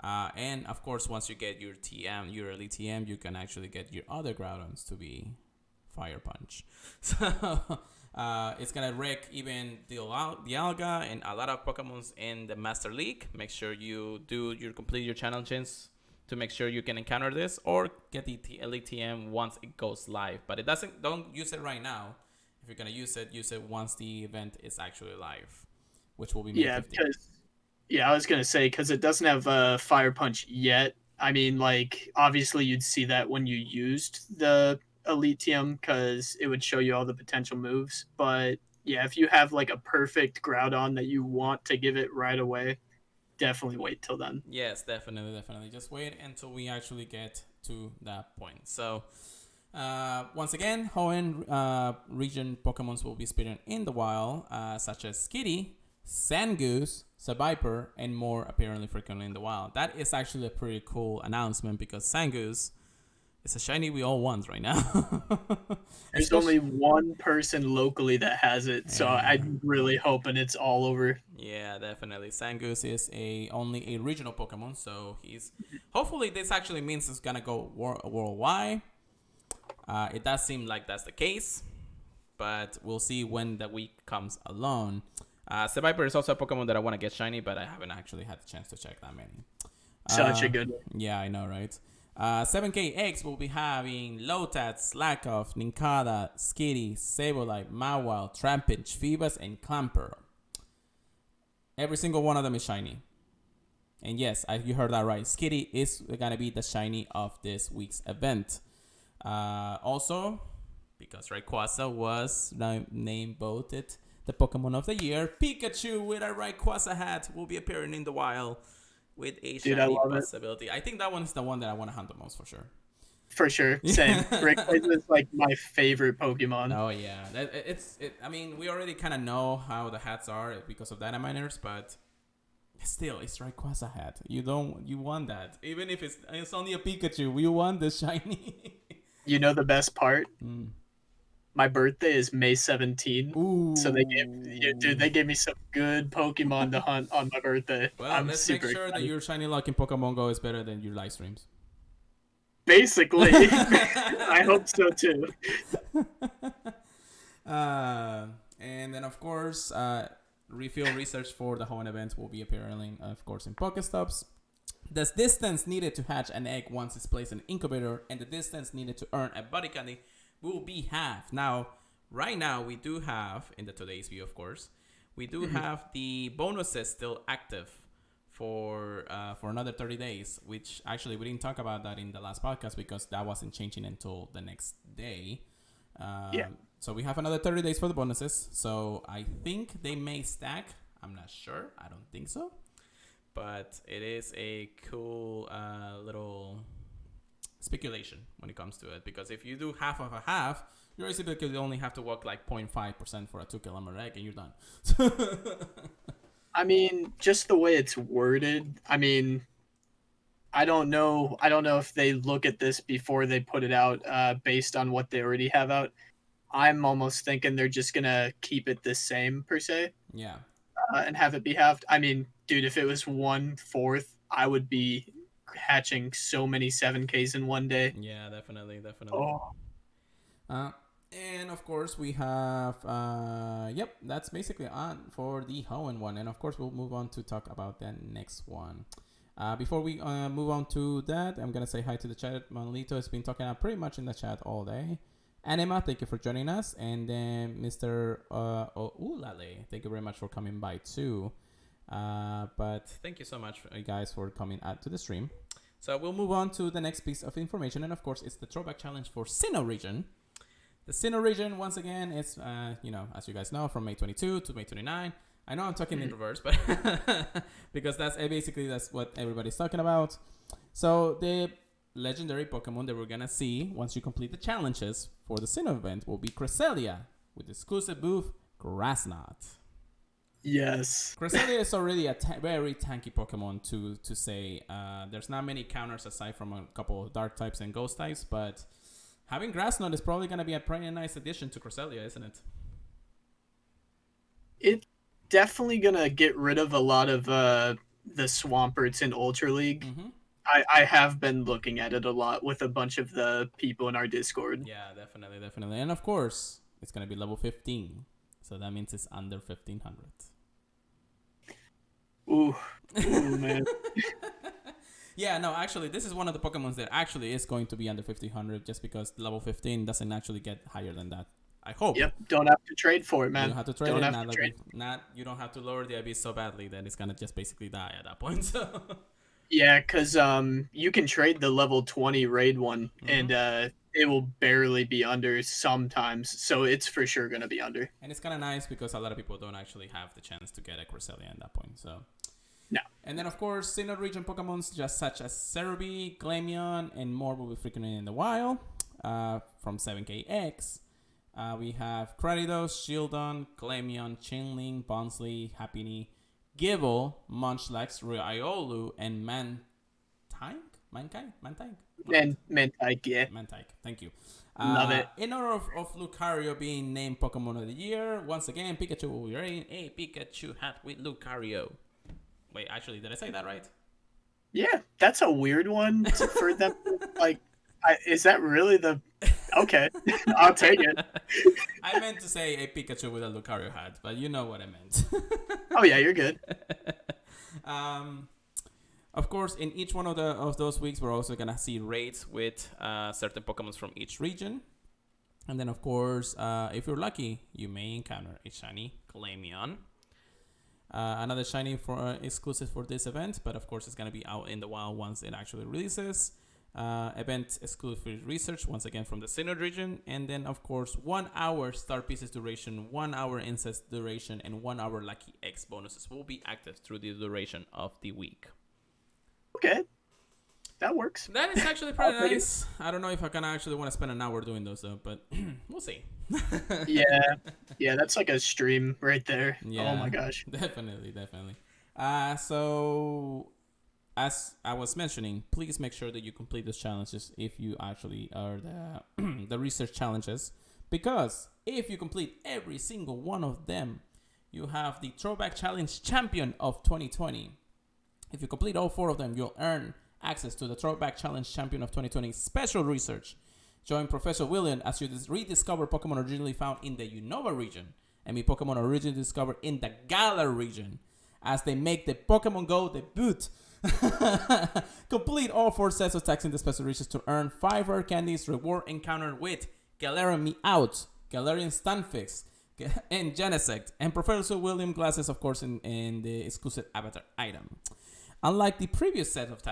And of course, once you get your TM, your Elite TM, you can actually get your other Groudons to be Fire Punch. So it's gonna wreck even the Alga and a lot of Pokemons in the Master League. Make sure you complete your challenges to make sure you can encounter this or get the Elite TM once it goes live. But don't use it right now. If you're gonna use it once the event is actually live, which will be May 15th.
I was gonna say because it doesn't have Fire Punch yet. I mean, like obviously you'd see that when you used the Elitium because it would show you all the potential moves. But yeah, if you have like a perfect Groudon that you want to give it right away, definitely wait till then.
Yes, definitely. Just wait until we actually get to that point. So, once again, Hoenn region Pokemons will be spawning in the wild, such as Skitty, Zangoose, Seviper, and more apparently frequently in the wild. That is actually a pretty cool announcement because Zangoose is a shiny we all want right now.
There's only one person locally that has it, so I'm really hoping it's all over.
Yeah, definitely. Zangoose is only a regional Pokemon, so he's hopefully this actually means it's gonna go worldwide. It does seem like that's the case, but we'll see when the week comes along. Seviper is also a Pokemon that I want to get shiny, but I haven't actually had the chance to check that many.
Such a good one.
Yeah, I know, right? 7KX will be having Lotad, Slakoth, Nincada, Skitty, Sableye, Mawile, Trampinch, Phoebus, and Clamper. Every single one of them is shiny. And yes, you heard that right. Skitty is going to be the shiny of this week's event. Also, because Rayquaza was named voted the Pokemon of the Year, Pikachu with a Rayquaza hat will be appearing in the wild with a shiny possibility. I think that one's the one that I want to hunt the most for sure.
For sure, same. Rayquaza is like my favorite Pokemon.
Oh yeah, I mean, we already kind of know how the hats are because of Dynaminers, but still, it's Rayquaza hat. You want that, even if it's only a Pikachu. You want the shiny.
You know the best part? My birthday is May 17th.
Ooh.
So they gave me some good Pokemon to hunt on my birthday.
Well, let's make sure excited that your shiny luck in Pokemon Go is better than your live streams.
Basically. I hope so too.
And then of course, refill research for the Hoenn event will be appearing, of course, in Pokestops. The distance needed to hatch an egg once it's placed in an incubator, and the distance needed to earn a body candy will be half. Now, right now, we do have, in the today's view, of course, we do have the bonuses still active for another 30 days, which actually we didn't talk about that in the last podcast because that wasn't changing until the next day. So we have another 30 days for the bonuses. So I think they may stack. I'm not sure. I don't think so. But it is a cool little speculation when it comes to it. Because if you do half of a half, you basically only have to walk like 0.5% for a 2 kilometer egg and you're done.
I mean, just the way it's worded. I mean, I don't know if they look at this before they put it out based on what they already have out. I'm almost thinking they're just going to keep it the same per se.
Yeah.
And have it be halved. I mean, dude, if it was 1/4, I would be hatching so many 7Ks in one day.
Yeah, definitely.
Oh.
And of course, we have, yep, that's basically on for the Hoenn one. And of course, we'll move on to talk about that next one. Before we move on to that, I'm going to say hi to the chat. Manolito has been talking pretty much in the chat all day. Anima, thank you for joining us. And then Mr. Ulale, thank you very much for coming by too. But thank you so much, guys, for coming out to the stream. So we'll move on to the next piece of information. And of course, it's the Throwback Challenge for Sinnoh region. The Sinnoh region, once again, is, as you guys know, from May 22 to May 29. I know I'm talking in reverse, but because that's what everybody's talking about. So the legendary Pokemon that we're going to see once you complete the challenges for the Sinnoh event will be Cresselia with exclusive booth Grassnot.
Yes.
Cresselia is already a very tanky Pokemon to say. There's not many counters aside from a couple of Dark types and Ghost types, but having Grassnot is probably going to be a pretty nice addition to Cresselia, isn't it?
It's definitely going to get rid of a lot of the Swamperts in Ultra League. Mm-hmm. I have been looking at it a lot with a bunch of the people in our Discord.
Yeah, definitely. And of course, it's going to be level 15. So that means it's under 1,500.
Ooh man.
Yeah, no, actually, this is one of the Pokemons that actually is going to be under 1,500 just because level 15 doesn't actually get higher than that. I hope.
Yep, don't have to trade for it, man.
You don't have to trade you don't have to lower the IB so badly that it's going to just basically die at that point. So.
Yeah, because you can trade the level 20 raid one, and it will barely be under sometimes, so it's for sure going to be under.
And it's kind of nice because a lot of people don't actually have the chance to get a Cresselia at that point, so...
No.
And then, of course, Sinnoh region Pokemons just such as Cerubi, Glameon, and more will be frequently in the wild. From 7KX, we have Cranidos, Shieldon, Glameon, Chinling, Bonsly, Happiny, Gible, Munchlax, Riolu, and Mantike?
Mantike, yeah.
Mantike, thank you.
Love it.
In honor of Lucario being named Pokemon of the Year, once again, Pikachu will be wearing a Pikachu hat with Lucario. Wait, actually, did I say that right?
Yeah, that's a weird one for them. Like, is that really the... Okay, I'll take it.
I meant to say a Pikachu with a Lucario hat, but you know what I meant.
Oh yeah, you're good.
Of course, in each one of those weeks, we're also gonna see raids with certain Pokemon from each region, and then of course, if you're lucky, you may encounter a shiny Glameon. Another shiny for exclusive for this event, but of course, it's gonna be out in the wild once it actually releases. Event exclusive research once again from the Sinnoh region, and then of course 1 hour star pieces duration, 1 hour incest duration, and 1 hour lucky X bonuses will be active through the duration of the week.
Okay, that works.
That is actually pretty nice. I don't know if I can actually want to spend an hour doing those though, but we'll see.
yeah, that's like a stream right there. Yeah, oh my gosh,
definitely. So as I was mentioning, please make sure that you complete those challenges if you actually are the research challenges, because if you complete every single one of them, you have the Throwback Challenge Champion of 2020. If you complete all 4 of them, you'll earn access to the Throwback Challenge Champion of 2020 special research. Join Professor William as you rediscover Pokemon originally found in the Unova region and meet Pokemon originally discovered in the Galar region as they make the Pokemon Go debut. Complete all 4 sets of attacks in the special research to earn 5 rare candies. Reward encounter with Galarian Meowth, Galarian Stunfisk, and Genesect, and Professor William glasses, of course, in the exclusive avatar item. Unlike the previous set of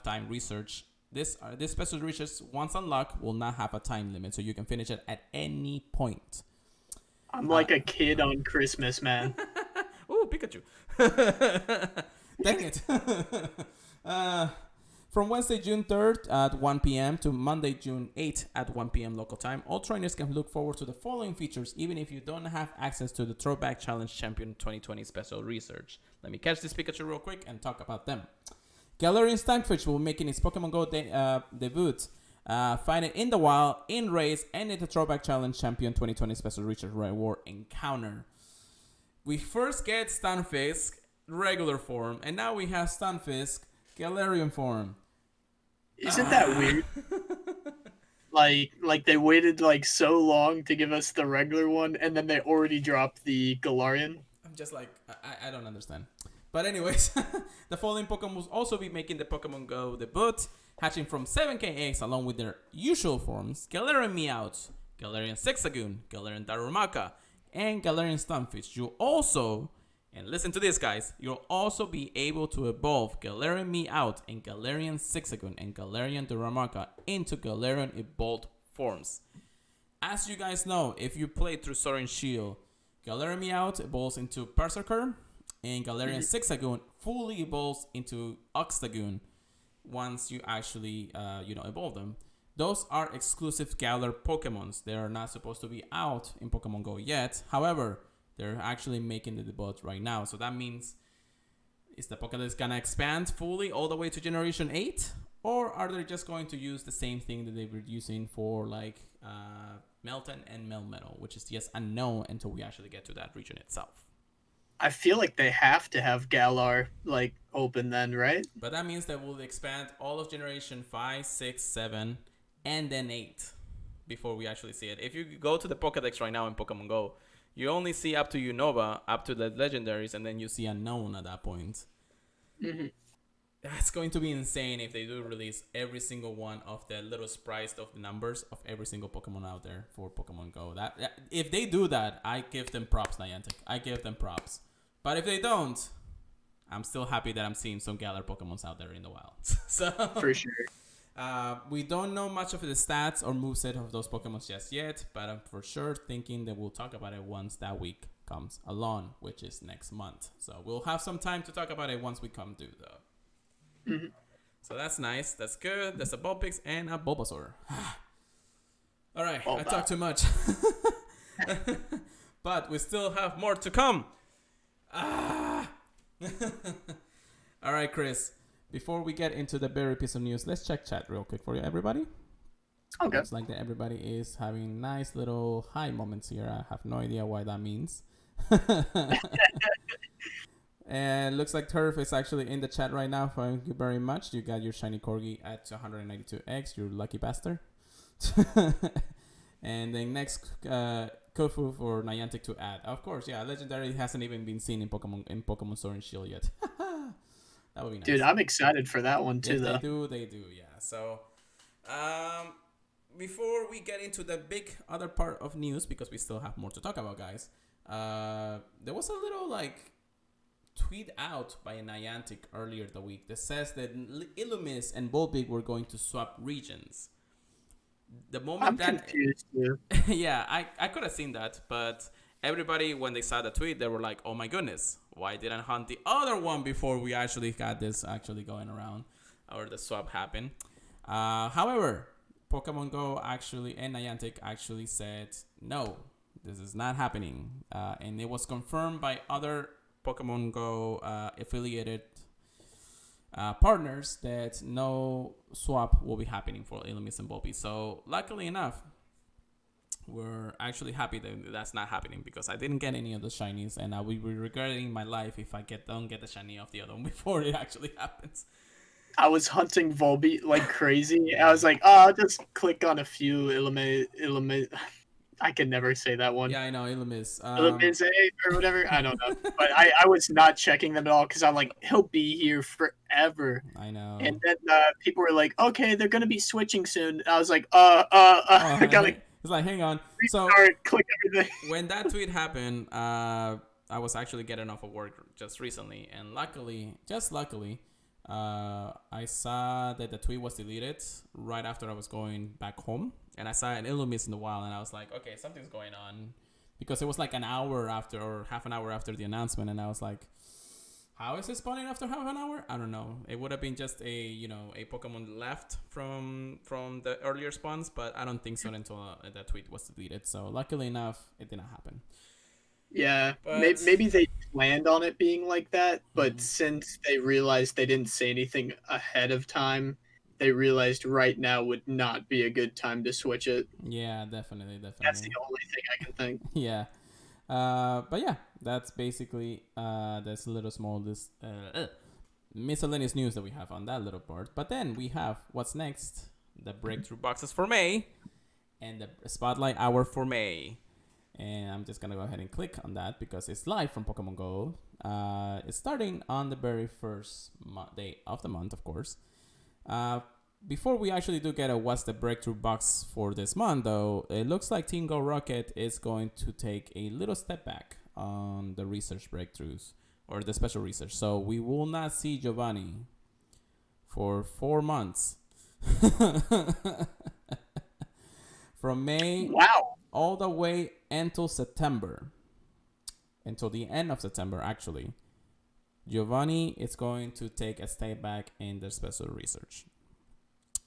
time research, this special research, once unlocked, will not have a time limit, so you can finish it at any point.
I'm like a kid on Christmas, man.
Ooh, Pikachu. Dang it. From Wednesday, June 3rd at 1 p.m. to Monday, June 8th at 1 p.m. local time, all trainers can look forward to the following features even if you don't have access to the Throwback Challenge Champion 2020 special research. Let me catch this Pikachu real quick and talk about them. Galarian Stunfisk will be making its Pokemon Go debut. Find it in the wild, in raids, and in the Throwback Challenge Champion 2020 special research reward encounter. We first get Stunfisk regular form, and now we have Stunfisk Galarian form.
Isn't that weird? Like they waited like so long to give us the regular one, and then they already dropped the Galarian.
I'm just like, I don't understand. But anyways, the following Pokemon will also be making the Pokemon Go debut, hatching from 7K eggs along with their usual forms: Galarian Meowth, Galarian Sexagoon, Galarian Darumaka, and Galarian Stunfisk. You also, and listen to this guys, you'll also be able to evolve Galarian Meowth and Galarian Sexagoon and Galarian Darumaka into Galarian evolved forms. As you guys know, if you play through Sword and Shield, Galarian Meowth evolves into Berserker, and Galarian Sexagoon fully evolves into Oxtagoon once you actually, evolve them. Those are exclusive Galar Pokemons. They are not supposed to be out in Pokemon Go yet. However, they're actually making the debut right now. So that means, is the Pokédex gonna expand fully all the way to Generation 8? Or are they just going to use the same thing that they were using for like Melton and Melmetal, which is just unknown until we actually get to that region itself.
I feel like they have to have Galar like open then, right?
But that means that we'll expand all of Generation 5, 6, 7, and then 8 before we actually see it. If you go to the Pokédex right now in Pokemon Go, you only see up to Unova, up to the legendaries, and then you see unknown at that point.
Mm-hmm.
That's going to be insane if they do release every single one of the little sprites of the numbers of every single Pokemon out there for Pokemon Go. That if they do that, I give them props, Niantic. I give them props. But if they don't, I'm still happy that I'm seeing some Galar Pokemons out there in the wild. So
For sure.
we don't know much of the stats or moveset of those Pokemon just yet, but I'm for sure thinking that we'll talk about it once that week comes along, which is next month. So we'll have some time to talk about it once we come to the.
Mm-hmm.
So that's nice. That's good. That's a Vulpix and a Bulbasaur. All right,
All
I
that.
talked too much. But we still have more to come. All right, Chris. Before we get into the berry piece of news, let's check chat real quick for you, everybody.
Okay.
Looks like that everybody is having nice little high moments here. I have no idea why that means. And looks like Turf is actually in the chat right now. Thank you very much. You got your shiny corgi at 192x. You lucky bastard. And then next, Kofu for Niantic to add. Of course, yeah. Legendary hasn't even been seen in Pokemon Sword and Shield yet. That would be nice.
Dude, I'm excited for that one too,
If
though.
they do, yeah. So, before we get into the big other part of news, because we still have more to talk about, guys, there was a little like tweet out by Niantic earlier the week that says that Illumis and Volbeat were going to swap regions. The moment
I'm
that
confused too.
yeah, I could have seen that, but everybody when they saw the tweet, they were like, "Oh my goodness, why didn't I hunt the other one before we actually got this actually going around, or the swap happened?" However, Pokemon Go actually and Niantic actually said no, this is not happening, and it was confirmed by other Pokemon Go affiliated partners that no swap will be happening for Illumis and Volbeat. So luckily enough, we're actually happy that that's not happening, because I didn't get any of the shinies, and I will be regretting my life if I don't get the shiny of the other one before it actually happens.
I was hunting Volbeat like crazy. I was like, oh, I'll just click on a few Illuminate. I can never say that one.
Yeah, I know, Illumis.
Illuminate or whatever. I don't know. But I was not checking them at all because I'm like, he'll be here forever.
I know.
And then people were like, okay, they're going to be switching soon. I was like, I got to
It's like, hang on. So
restart, click everything.
when that tweet happened, I was actually getting off of work just recently, and luckily, I saw that the tweet was deleted right after I was going back home, and I saw an Illumis in the wild, and I was like, okay, something's going on, because it was like an hour after or half an hour after the announcement, and I was like, how is it spawning after half an hour? I don't know. It would have been just a Pokemon left from the earlier spawns, but I don't think so until that tweet was deleted. So luckily enough, it didn't happen.
Yeah,
But-
maybe they planned on it being like that, but since they realized they didn't say anything ahead of time, they realized right now would not be a good time to switch it.
Yeah, definitely.
That's the only thing I can think.
Yeah. But yeah, that's basically that's a little small miscellaneous news that we have on that little part. But then we have what's next, the breakthrough boxes for May. and the spotlight hour for May. And I'm just gonna go ahead and click on that because it's live from Pokemon Go. It's starting on the very first day of the month, of course. Before we actually do get a what's the breakthrough box for this month, though, it looks like Team Go Rocket is going to take a little step back on the research breakthroughs or the special research. So we will not see Giovanni for 4 months. From May
Wow.
all the way until September. Until the end of September, actually. Giovanni is going to take a step back in the special research.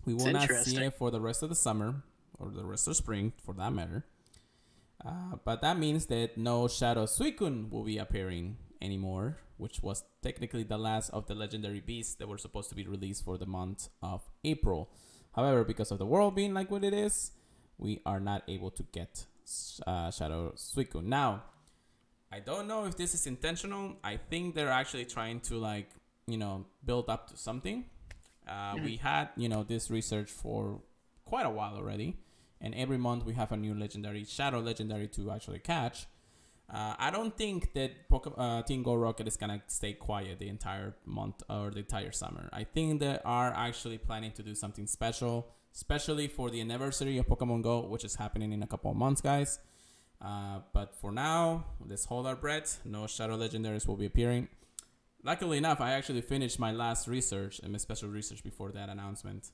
We will not see it for the rest of the summer or the rest of spring, for that matter. But that means that no Shadow Suicune will be appearing anymore, which was technically the last of the legendary beasts that were supposed to be released for the month of April. However, because of the world being like what it is, we are not able to get Shadow Suicune. Now, I don't know if this is intentional. I think they're actually trying to build up to something. We had, this research for quite a while already. And every month we have a new legendary, Shadow legendary to actually catch. I don't think that Team Go Rocket is going to stay quiet the entire month or the entire summer. I think they are actually planning to do something special, especially for the anniversary of Pokemon Go, which is happening in a couple of months, guys. But for now, let's hold our breath. No Shadow legendaries will be appearing. Luckily enough, I actually finished my last research and my special research before that announcement.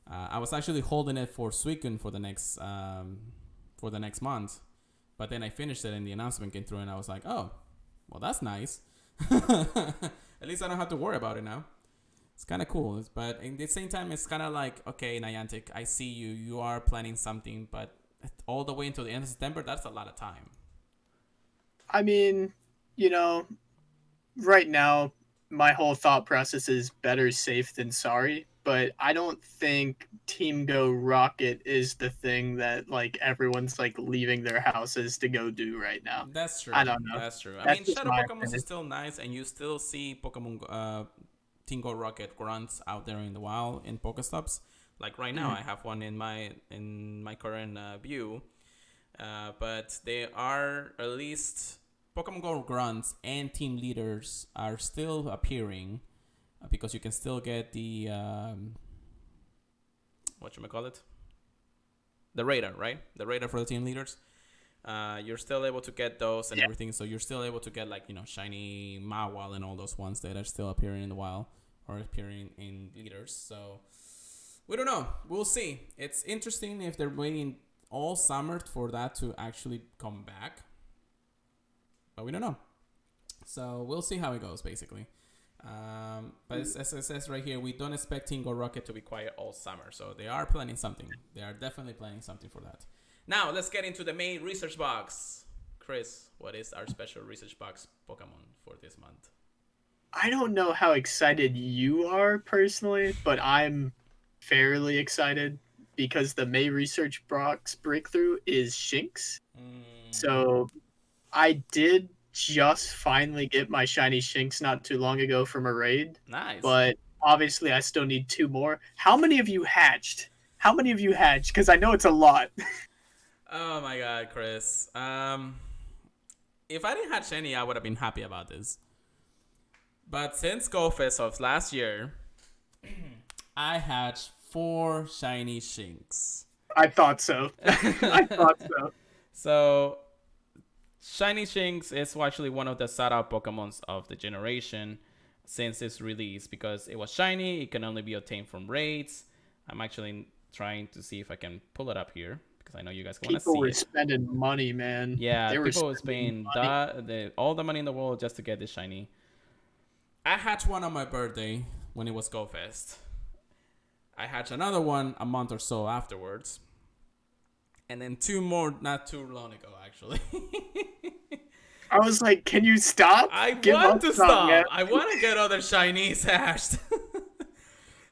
I was actually holding it for Suicune for the next month, but then I finished it and the announcement came through and I was like, oh, well, that's nice. At least I don't have to worry about it now. It's kind of cool, but at the same time, it's kind of like, okay, Niantic, I see you. You are planning something, but all the way until the end of September, that's a lot of time.
I mean, right now, my whole thought process is better safe than sorry, but I don't think Team Go Rocket is the thing that everyone's leaving their houses to go do right now.
That's true.
I don't know.
That's true. I
That's
mean,
just
Shadow
my
Pokemon
opinion.
is still nice, and you still see Pokemon Team Go Rocket grunts out there in the wild in Pokestops. Like right now, I have one in my current view, but they are at least Pokemon Go grunts and team leaders are still appearing because you can still get the whatchamacallit? The radar, right? The radar for the team leaders. You're still able to get those and everything, so you're still able to get shiny Mawile and all those ones that are still appearing in the wild or appearing in leaders. So we don't know. We'll see. It's interesting if they're waiting all summer for that to actually come back, but we don't know. So we'll see how it goes, basically. But as it says right here, we don't expect Team Go Rocket to be quiet all summer. So they are planning something. They are definitely planning something for that. Now, let's get into the main research box. Chris, what is our special research box Pokemon for this month?
I don't know how excited you are personally, but I'm fairly excited because the May research box breakthrough is Shinx. So I did just finally get my shiny Shinx not too long ago from a raid.
Nice.
But obviously I still need 2 more. How many of you hatched? Because I know it's a lot.
Oh my god, Chris. If I didn't hatch any, I would have been happy about this. But since GoFest of last year, I hatched 4 shiny Shinx.
I thought so.
So, Shiny Shinx is actually one of the sought-out Pokemons of the generation since its release because it was shiny. It can only be obtained from raids. I'm actually trying to see if I can pull it up here because I know you guys want to see it.
People were spending money, man.
Yeah, people were spending all the money in the world just to get this shiny. I hatched one on my birthday when it was GoFest. I hatched another one a month or so afterwards. And then 2 more not too long ago, actually.
I was like, can you stop?
I want to stop. I want to get other shinies hatched.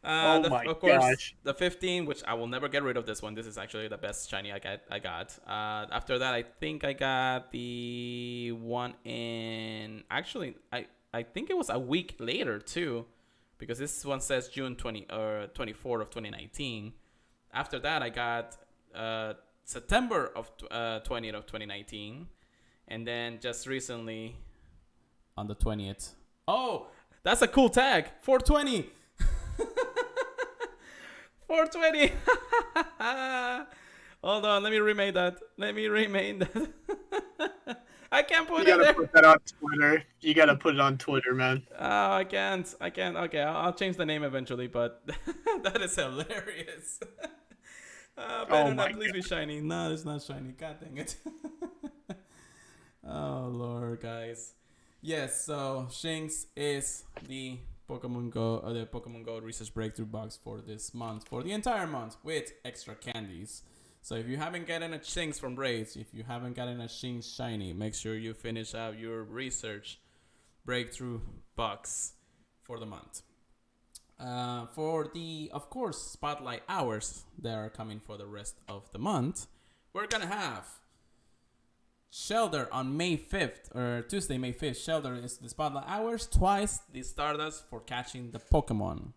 Of course, gosh. The 15, which I will never get rid of this one. This is actually the best shiny I got. After that, I think I got the one in... Actually, I think it was a week later, too. Because this one says June 24th of 2019. After that, I got September of 20th of 2019, and then just recently on the 20th. Oh, that's a cool tag. 420. 420. Hold on, let me remake that. I can't put
You
it
gotta
there.
put that on Twitter. You gotta put it on Twitter, man.
Oh, I can't. Okay, I'll change the name eventually, but that is hilarious. Better not please be shiny. No, it's not shiny. God dang it. Oh, Lord, guys. Yes, so Shinx is the Pokemon Go Research Breakthrough box for this month, for the entire month, with extra candies. So if you haven't gotten a Shinx from Raids, if you haven't gotten a Shinx Shiny, make sure you finish out your Research Breakthrough box for the month. For the, of course, Spotlight Hours that are coming for the rest of the month, we're going to have Shelter on May 5th, or Tuesday, May 5th. Shelter is the Spotlight Hours, twice the Stardust for catching the Pokemon.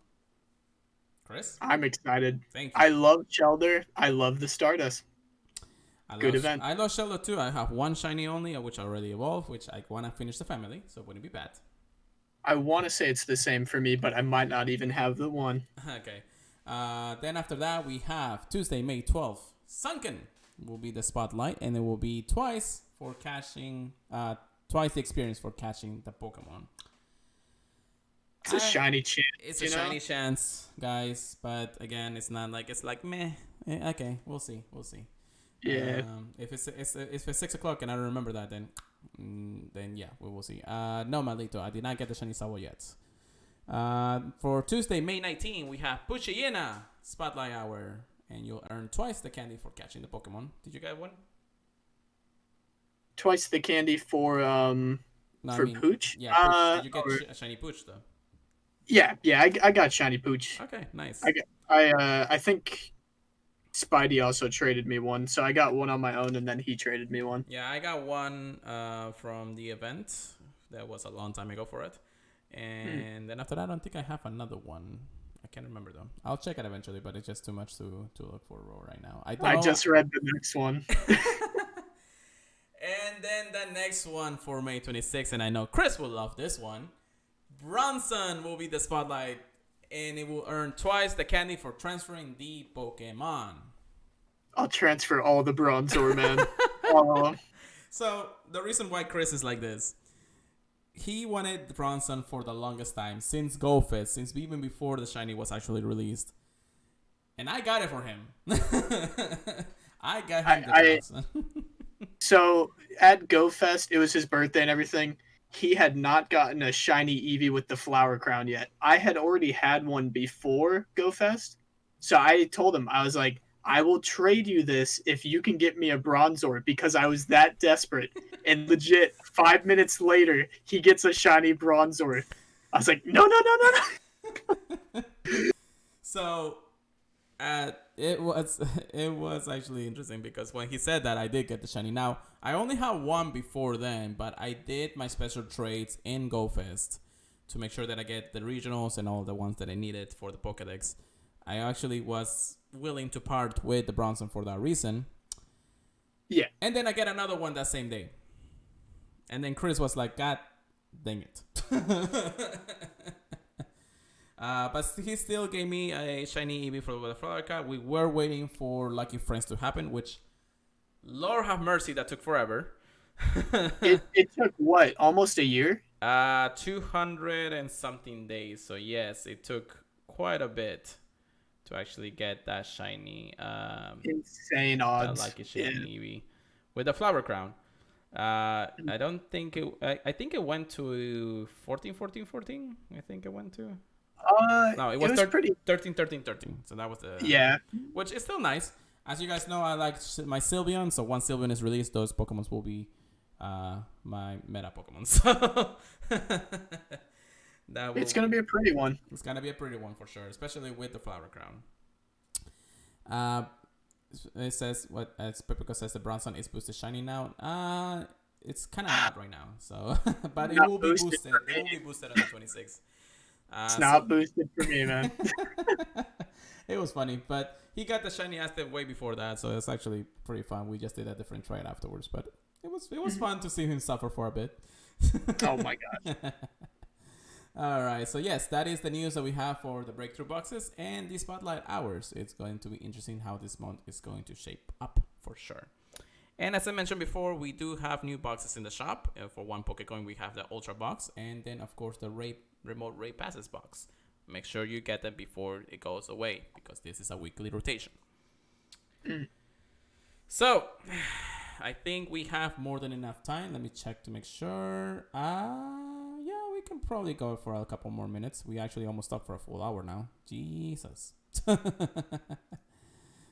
Chris?
I'm excited.
Thank you.
I love Shelter. I love the Stardust. Good event.
I love Shelter too. I have one shiny only, which I already evolved, which I want to finish the family, so it wouldn't be bad.
I want to say it's the same for me, but I might not even have the one.
Okay. Then after that, we have Tuesday, May 12th. Sunken will be the Spotlight, and it will be twice for catching, twice the experience for catching the Pokemon.
It's a shiny chance.
It's a shiny chance, guys. But again, it's not like it's like meh. Okay, we'll see.
Yeah.
If it's 6 o'clock and I don't remember that, then yeah, we will see. No, Malito, I did not get the shiny Sawa yet. For Tuesday, May 19, we have Puchayena Spotlight Hour, and you'll earn twice the candy for catching the Pokemon. Did you get one?
Twice the candy for Pooch?
Yeah, Pooch. Did you get a shiny Pooch though?
Yeah, I got shiny Pooch.
Okay, nice.
I think Spidey also traded me one, so I got one on my own, and then he traded me one.
Yeah, I got one from the event. That was a long time ago for it. And then after that, I don't think I have another one. I can't remember though. I'll check it eventually, but it's just too much to look for right now.
I just read the next one.
And then the next one for May 26th, and I know Chris will love this one. Bronson will be the Spotlight, and it will earn twice the candy for transferring the Pokemon.
I'll transfer all the Bronzor, man. All of them.
So the reason why Chris is like this, he wanted Bronson for the longest time, since GoFest, since even before the shiny was actually released. And I got it for him. I got him the Bronson.
So at GoFest, it was his birthday and everything. He had not gotten a shiny Eevee with the flower crown yet. I had already had one before GoFest. So I told him, I was like, I will trade you this if you can get me a Bronzor, because I was that desperate. And legit, 5 minutes later, he gets a shiny Bronzor. I was like, no.
So it was actually interesting, because when he said that, I did get the shiny. Now, I only had one before then, but I did my special trades in GoFest to make sure that I get the regionals and all the ones that I needed for the Pokedex. I actually was willing to part with the Bronson for that reason.
Yeah.
And then I get another one that same day. And then Chris was like, God dang it. But he still gave me a shiny Eevee for the flower card. We were waiting for Lucky Friends to happen, which, Lord have mercy, that took forever.
it took what? Almost a year?
200 and something days. So yes, it took quite a bit to actually get that shiny.
Insane odds.
That Lucky shiny Eevee with the flower crown. I don't think it. I think it went to 14. I think it went to. No, it was 13. So that was the which is still nice. As you guys know, I like my Sylveon. So once Sylveon is released, those Pokemons will be my meta Pokemon. So
it's gonna be a pretty one.
It's gonna be a pretty one for sure, especially with the flower crown. It says what Pepico says the Bronson is boosted shiny now. It's kind of not right now. So, but it will be boosted. It will be boosted on the 26th.
It's not boosted for me, man.
It was funny, but he got the shiny Aztec way before that, so it's actually pretty fun. We just did a different trade afterwards, but it was fun to see him suffer for a bit.
Oh my gosh.
All right, so yes, that is the news that we have for the breakthrough boxes and the spotlight hours. It's going to be interesting how this month is going to shape up for sure. And as I mentioned before, we do have new boxes in the shop. For one Pokecoin, we have the Ultra box, and then of course the remote raid passes box. Make sure you get them before it goes away because this is a weekly rotation. So, I think we have more than enough time. Let me check to make sure. Yeah, we can probably go for a couple more minutes. We actually almost stopped for a full hour now. Jesus.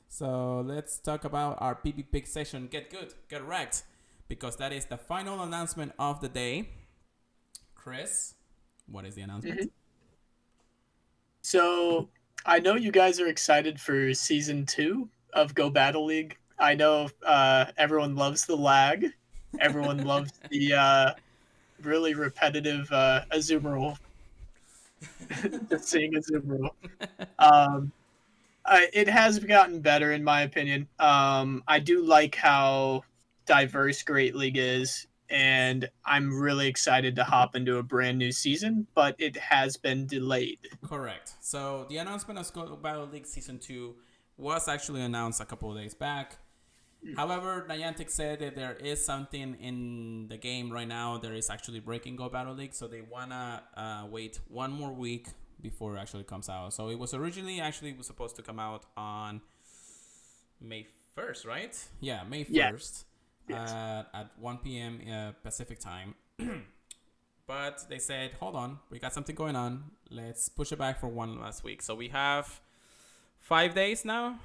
So let's talk about our PP Pick session. Get good, get wrecked, because that is the final announcement of the day. Chris, what is the announcement?
So I know you guys are excited for season 2 of Go Battle League. I know everyone loves the lag. Everyone loves the really repetitive Azumarill. Just seeing Azumarill. It has gotten better in my opinion. I do like how diverse Great League is, and I'm really excited to hop into a brand new season, but it has been delayed.
Correct. So the announcement of Go Battle League Season 2 was actually announced a couple of days back. However, Niantic said that there is something in the game right now that is actually breaking Go Battle League, so they wanna wait one more week before it actually comes out. So it was originally was supposed to come out on May 1st, right? Yeah, May 1st at 1 p.m. Pacific time. But they said, hold on, we got something going on. Let's push it back for one last week. So we have 5 days now.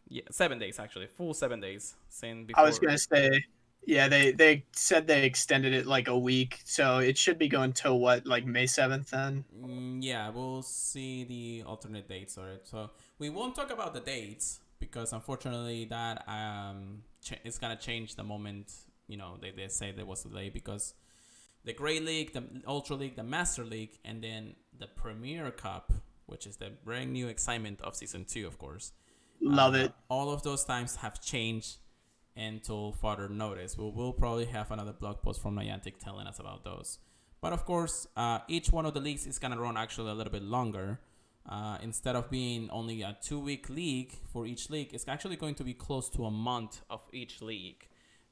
Yeah, 7 days actually, full 7 days. Saying before.
I was gonna say, yeah, they said they extended it like a week, so it should be going till what, like May 7th then?
Yeah, we'll see the alternate dates for it. So we won't talk about the dates because unfortunately that it's gonna change the moment they say there was a delay, because the Great League, the Ultra League, the Master League, and then the Premier Cup, which is the brand new excitement of Season 2, of course.
Love it.
All of those times have changed until further notice. We'll probably have another blog post from Niantic telling us about those. But of course, each one of the leagues is going to run actually a little bit longer. Instead of being only a 2-week league for each league, it's actually going to be close to a month of each league,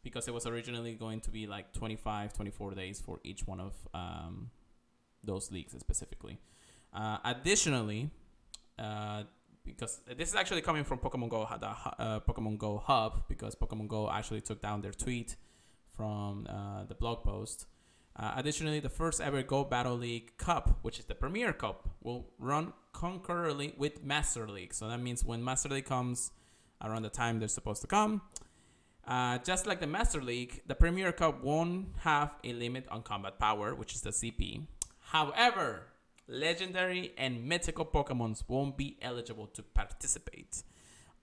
because it was originally going to be like 25, 24 days for each one of those leagues specifically. Additionally, because this is actually coming from Pokemon Go, the Pokemon Go hub, because Pokemon Go actually took down their tweet from the blog post. Additionally, the first ever Go Battle League Cup, which is the Premier Cup, will run concurrently with Master League. So that means when Master League comes around the time they're supposed to come, just like the Master League, the Premier Cup won't have a limit on combat power, which is the CP. However, legendary and mythical Pokemons won't be eligible to participate.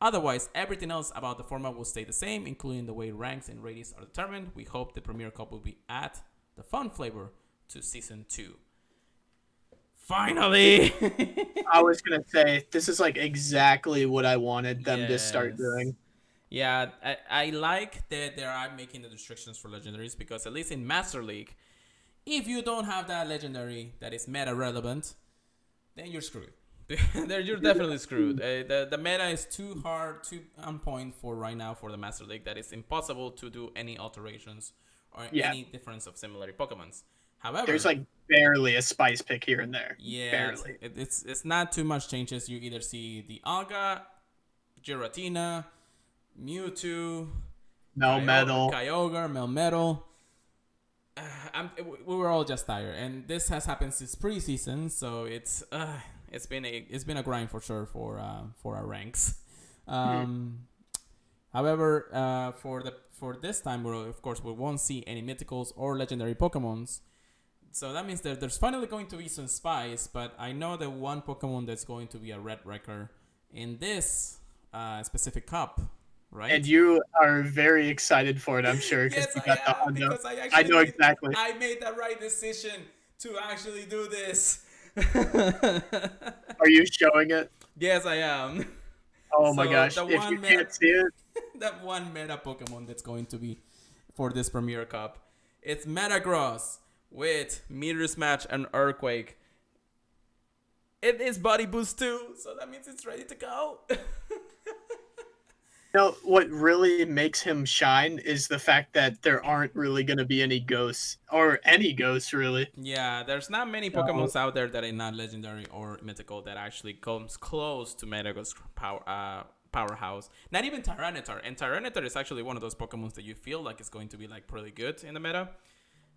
Otherwise, everything else about the format will stay the same, including the way ranks and ratings are determined. We hope the Premier Cup will be add the fun flavor to Season 2. Finally!
I was going to say, this is like exactly what I wanted them to start doing.
Yeah, I like that they are making the restrictions for legendaries, because at least in Master League, if you don't have that legendary that is meta relevant, then you're screwed. You're definitely screwed. The meta is too hard, too on point for right now for the Master League, that it's impossible to do any alterations or any difference of similar Pokemons. However,
there's like barely a spice pick here and there.
Yeah,
barely.
It's not too much changes. You either see the Alga, Giratina, Mewtwo,
Melmetal,
Kyogre, Melmetal. We were all just tired, and this has happened since preseason, so it's been a grind for sure for our ranks. However, for this time, we won't see any mythicals or legendary Pokemons. So that means that there's finally going to be some spice, but I know that one Pokemon that's going to be a red wrecker in this specific cup. Right?
And you are very excited for it, I'm sure,
yes,
you got the Hondo.
Because
I know exactly.
I made the right decision to actually do this.
Are you showing it?
Yes, I am.
Oh my
So
gosh! If you can't see it,
that one meta Pokemon that's going to be for this Premier Cup, it's Metagross with Meteor Smash and Earthquake. It is Body Boost too, so that means it's ready to go.
what really makes him shine is the fact that there aren't really going to be any ghosts or any ghosts really.
Yeah, there's not many
So
Pokemons out there that are not legendary or mythical that actually comes close to Metagross powerhouse. Not even Tyranitar, and Tyranitar is actually one of those Pokemons that you feel like is going to be like pretty good in the meta.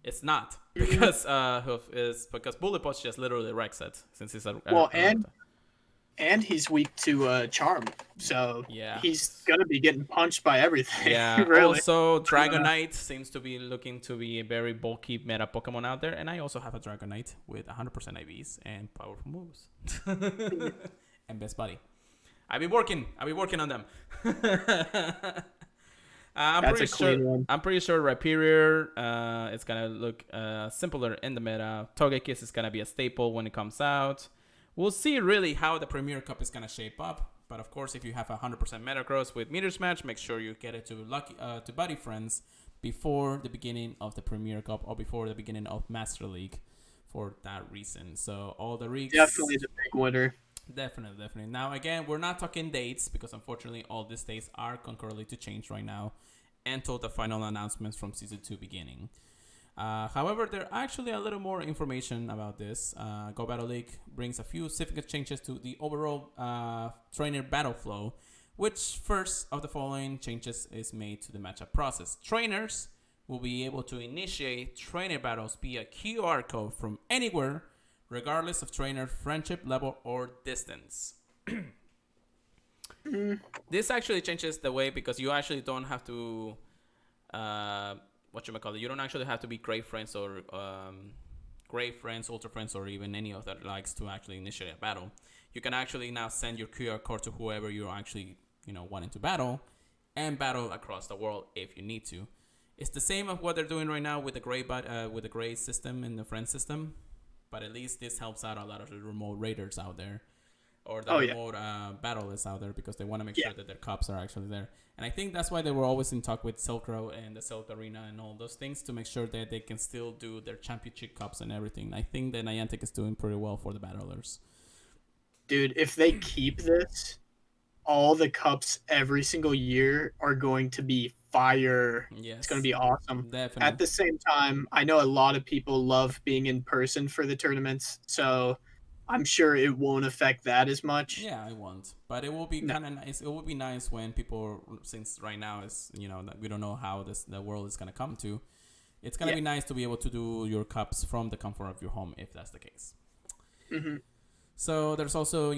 It's not because because Bullet Punch just literally wrecks it since he's
well,
a
and he's weak to charm, so
yeah.
he's gonna be getting punched by everything,
Yeah.
really.
Also,
Uh,
Dragonite seems to be looking to be a very bulky meta Pokemon out there, and I also have a Dragonite with 100% IVs and powerful moves, and best buddy. I've been working on them. I'm
that's
pretty
a
sure.
clean one.
I'm pretty sure Rhyperior, it's gonna look simpler in the meta. Togekiss is gonna be a staple when it comes out. We'll see really how the Premier Cup is gonna shape up. But of course, if you have 100% Metagross with Meteor Smash, make sure you get it to Buddy Friends before the beginning of the Premier Cup or before the beginning of Master League, for that reason. So all the
Definitely
leagues.
the big winner.
Definitely. Now, again, we're not talking dates because unfortunately all these dates are concurrently to change right now until the final announcements from Season 2 beginning. However, there are actually a little more information about this. Go Battle League brings a few significant changes to the overall trainer battle flow, which first of the following changes is made to the matchup process. Trainers will be able to initiate trainer battles via QR code from anywhere, regardless of trainer friendship level or distance. This actually changes the way because you actually don't have to you don't actually have to be great friends or great friends, ultra friends, or even any of that likes to actually initiate a battle. You can actually now send your QR code to whoever you're actually wanting to battle, and battle across the world if you need to. It's the same of what they're doing right now with the gray system and the friend system, but at least this helps out a lot of the remote raiders out there or the
Oh yeah,
remote battlers out there because they want to make
yeah,
sure that their cops are actually there. And I think that's why they were always in talk with Silk Road and the Silk Arena and all those things to make sure that they can still do their championship cups and everything. I think that Niantic is doing pretty well for the battlers.
dude. If they keep this, all the cups every single year are going to be fire. It's going to
Yes,
be awesome. At
definitely.
the same time, I know a lot of people love being in person for the tournaments, so I'm sure it won't affect that as much.
Yeah, I won't, but it will be
No,
kind of nice. It will be nice when people, since right now is that we don't know how the world is gonna come to. It's gonna
yeah.
be nice to be able to do your cups from the comfort of your home if that's the case.
Hmm.
So there's also,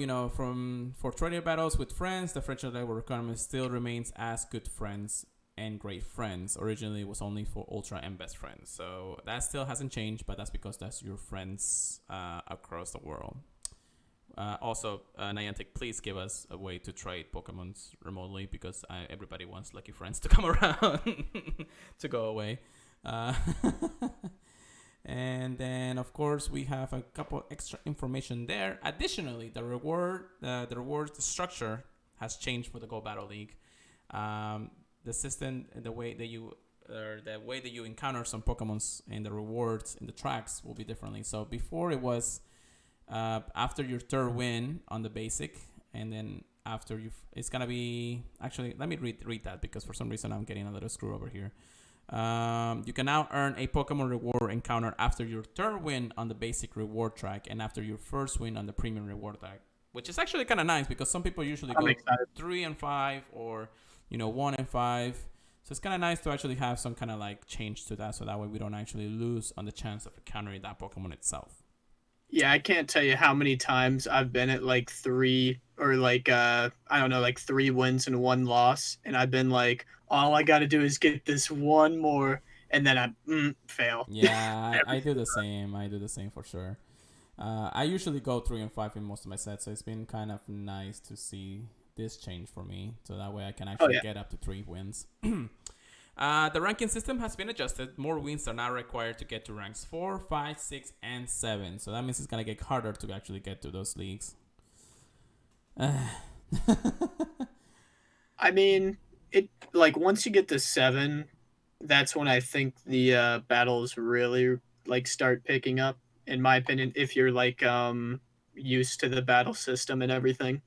for trainer battles with friends, the friendship level requirement still remains as good friends and great friends. Originally, it was only for ultra and best friends. So that still hasn't changed, but that's because that's your friends across the world. Also, Niantic, please give us a way to trade Pokemons remotely because everybody wants lucky friends to come around to go away. Uh, And then, of course, we have a couple extra information there. Additionally, the reward structure has changed for the Go Battle League. The system, the way that you encounter some Pokemons and the rewards in the tracks will be differently. So before it was after your third win on the basic, and then after it's gonna be actually. Let me read that because for some reason I'm getting a little screw over here. You can now earn a Pokemon reward encounter after your third win on the basic reward track and after your first win on the premium reward track, which is actually kind of nice because some people usually
I'm
go
excited.
3 and 5 or 1 and 5. So it's kind of nice to actually have some kind of like change to that, so that way we don't actually lose on the chance of encountering that Pokemon itself.
Yeah, I can't tell you how many times I've been at like three or like I don't know, like three wins and one loss, and I've been like, all I got to do is get this one more, and then I fail.
Yeah, I do the same. I do the same for sure. I usually go 3 and 5 in most of my sets, so it's been kind of nice to see this change for me, so that way I can
Oh
actually
yeah,
get up to 3 wins. The ranking system has been adjusted. More wins are now required to get to ranks 4, 5, 6, and 7. So that means it's gonna get harder to actually get to those leagues.
I mean, it like once you get to 7, that's when I think the battles really like start picking up. In my opinion, if you're like used to the battle system and everything.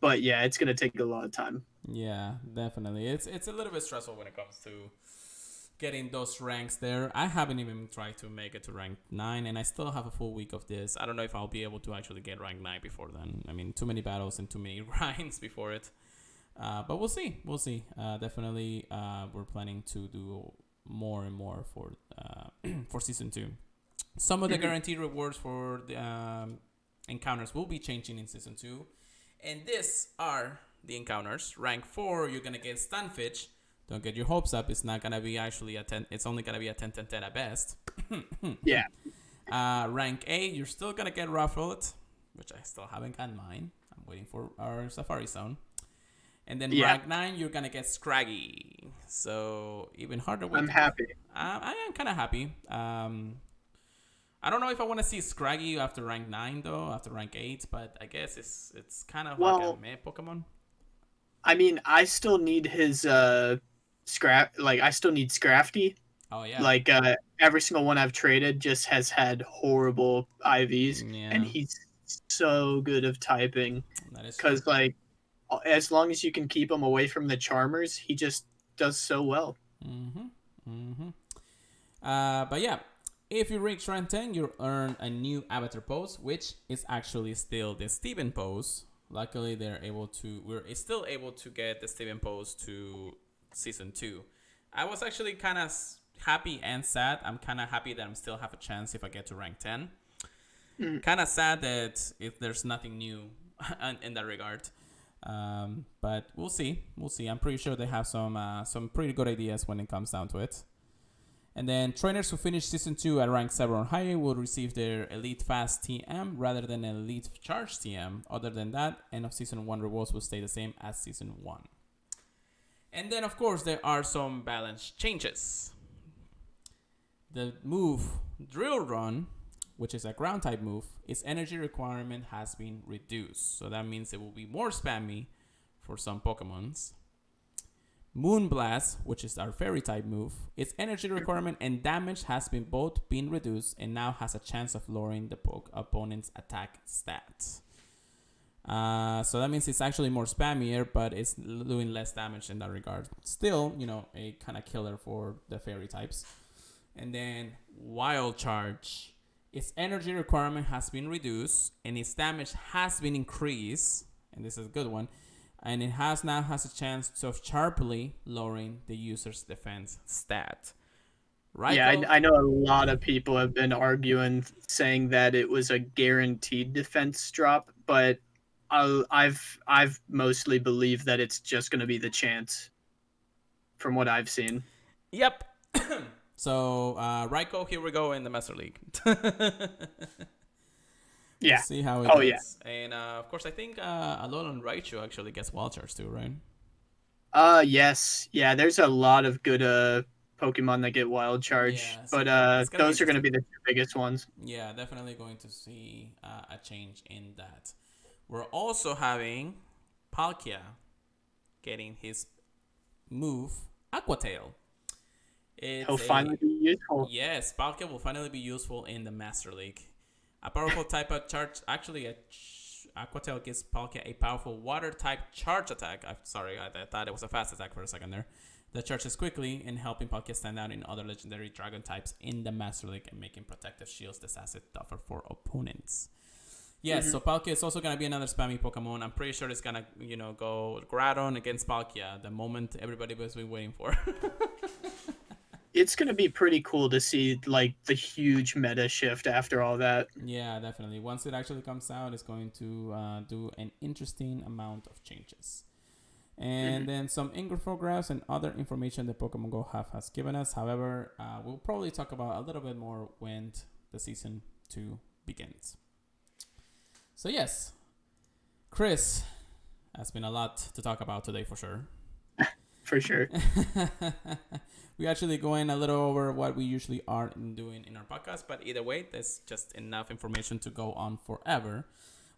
But yeah, it's gonna take a lot of time.
Yeah, definitely. It's a little bit stressful when it comes to getting those ranks there. I haven't even tried to make it to rank 9, and I still have a full week of this. I don't know if I'll be able to actually get rank 9 before then. I mean, too many battles and too many grinds before it. But we'll see. We'll see. Definitely, we're planning to do more and more for for season 2. Some of the guaranteed rewards for the encounters will be changing in season 2. And these are the encounters. Rank 4, you're going to get Stunfish. Don't get your hopes up. It's not going to be actually a 10. It's only going to be a 10 at best.
Yeah.
Rank 8, you're still going to get Ruffled, which I still haven't gotten mine. I'm waiting for our Safari Zone. And then rank 9, you're going to get Scraggy. So even harder.
I'm happy.
I am kind of happy. I don't know if I want to see Scraggy after rank 9 though, after rank 8, but I guess it's kind of like a meh Pokemon.
I mean, I still need his I still need Scrafty.
Oh yeah.
Like every single one I've traded just has had horrible IVs, and he's so good of typing.
That is
because like as long as you can keep him away from the Charmers, he just does so well.
But yeah, if you reach rank 10, you earn a new avatar pose, which is actually still the Steven pose. Luckily, we're still able to get the Steven pose to season 2. I was actually kind of happy and sad. I'm kind of happy that I still have a chance if I get to rank 10. Kind of sad that if there's nothing new in that regard. But we'll see. I'm pretty sure they have some pretty good ideas when it comes down to it. And then trainers who finish season 2 at rank 7 or higher will receive their elite fast TM rather than elite charge TM. Other than that, end of season 1 rewards will stay the same as season 1. And then of course there are some balance changes. The move Drill Run, which is a ground type move, its energy requirement has been reduced. So that means it will be more spammy for some Pokemons. Moonblast, which is our fairy type move, its energy requirement and damage has both been reduced and now has a chance of lowering the opponent's attack stats. So that means it's actually more spammier, but it's doing less damage in that regard. Still, a kind of killer for the fairy types. And then Wild Charge, its energy requirement has been reduced and its damage has been increased. And this is a good one. And it now has a chance of sharply lowering the user's defense stat. Right?
Yeah, I know a lot of people have been arguing, saying that it was a guaranteed defense drop, but I've mostly believed that it's just going to be the chance, from what I've seen.
Yep. So Raikou, here we go in the Master League.
Yeah.
We'll see how it goes. Yeah. And of course, I think Alolan Raichu actually gets Wild Charge too, right?
Yes. Yeah, there's a lot of good Pokemon that get Wild Charge, but those are going to be the two biggest ones.
Yeah, definitely going to see a change in that. We're also having Palkia getting his move Aqua Tail.
He'll finally be useful.
Yes, Palkia will finally be useful in the Master League. A powerful type of charge. Actually, Aqua Tail gives Palkia a powerful water type charge attack. I thought it was a fast attack for a second there. That charges quickly in helping Palkia stand out in other legendary dragon types in the Master League and making protective shields this asset tougher for opponents. Yes, so Palkia is also going to be another spammy Pokemon. I'm pretty sure it's going to, go Groudon against Palkia, the moment everybody was been waiting for.
It's going to be pretty cool to see, like, the huge meta shift after all that.
Yeah, definitely. Once it actually comes out, it's going to do an interesting amount of changes. And then some infographs and other information that Pokemon Go has given us. However, we'll probably talk about a little bit more when the season 2 begins. So yes, Chris, has been a lot to talk about today for sure.
For sure.
We're actually going a little over what we usually are doing in our podcast, but either way, there's just enough information to go on forever.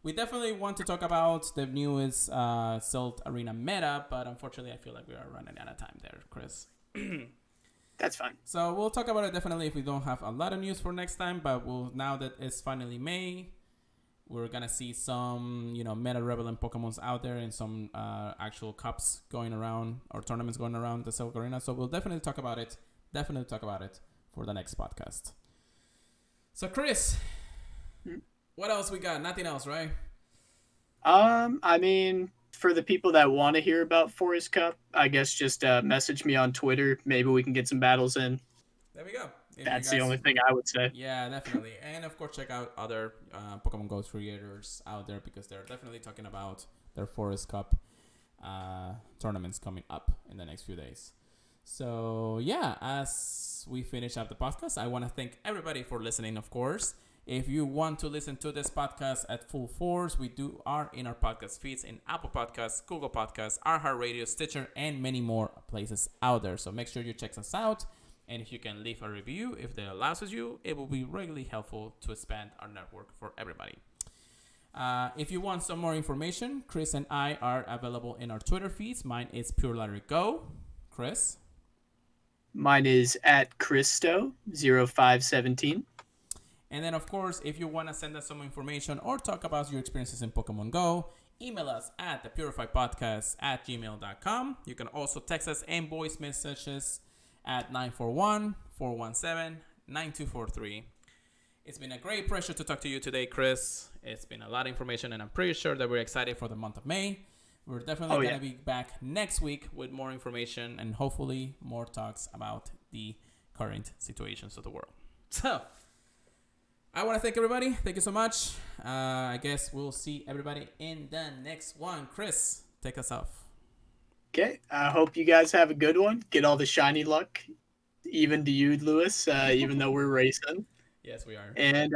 we definitely want to talk about the newest Silt Arena meta, but unfortunately, I feel like we are running out of time there, Chris.
That's fine.
So we'll talk about it definitely if we don't have a lot of news for next time. But now that it's finally May, we're gonna see some meta relevant Pokemons out there and some actual cups going around or tournaments going around the Silk Arena. So we'll definitely talk about it. Definitely talk about it for the next podcast. So Chris, what else we got? Nothing else, right?
I mean, for the people that want to hear about Forest Cup, I guess just message me on Twitter. Maybe we can get some battles in.
There we go. If
That's the only thing I would say.
Yeah, definitely. And of course, check out other Pokemon Go creators out there because they're definitely talking about their Forest Cup tournaments coming up in the next few days. So, yeah, as we finish up the podcast, I want to thank everybody for listening, of course. If you want to listen to this podcast at full force, we are in our podcast feeds in Apple Podcasts, Google Podcasts, iHeartRadio, Stitcher, and many more places out there. So make sure you check us out. And if you can leave a review, if that allows you, it will be really helpful to expand our network for everybody. If you want some more information, Chris and I are available in our Twitter feeds. Mine is PureLetterGo. Chris?
Mine is at Christo0517.
And then, of course, if you want to send us some information or talk about your experiences in Pokemon Go, email us at the PurifiedPodcast@gmail.com. You can also text us and voice messages at 941-417-9243. It's been a great pleasure to talk to you today, Chris. It's been a lot of information, and I'm pretty sure that we're excited for the month of May. We're definitely going to be back next week with more information and hopefully more talks about the current situations of the world. So, I want to thank everybody. Thank you so much. I guess we'll see everybody in the next one. Chris, take us off.
Okay. I hope you guys have a good one. Get all the shiny luck. Even to you, Lewis, even though we're racing.
Yes, we are.
And,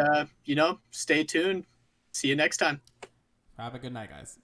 stay tuned. See you next time.
Have a good night, guys.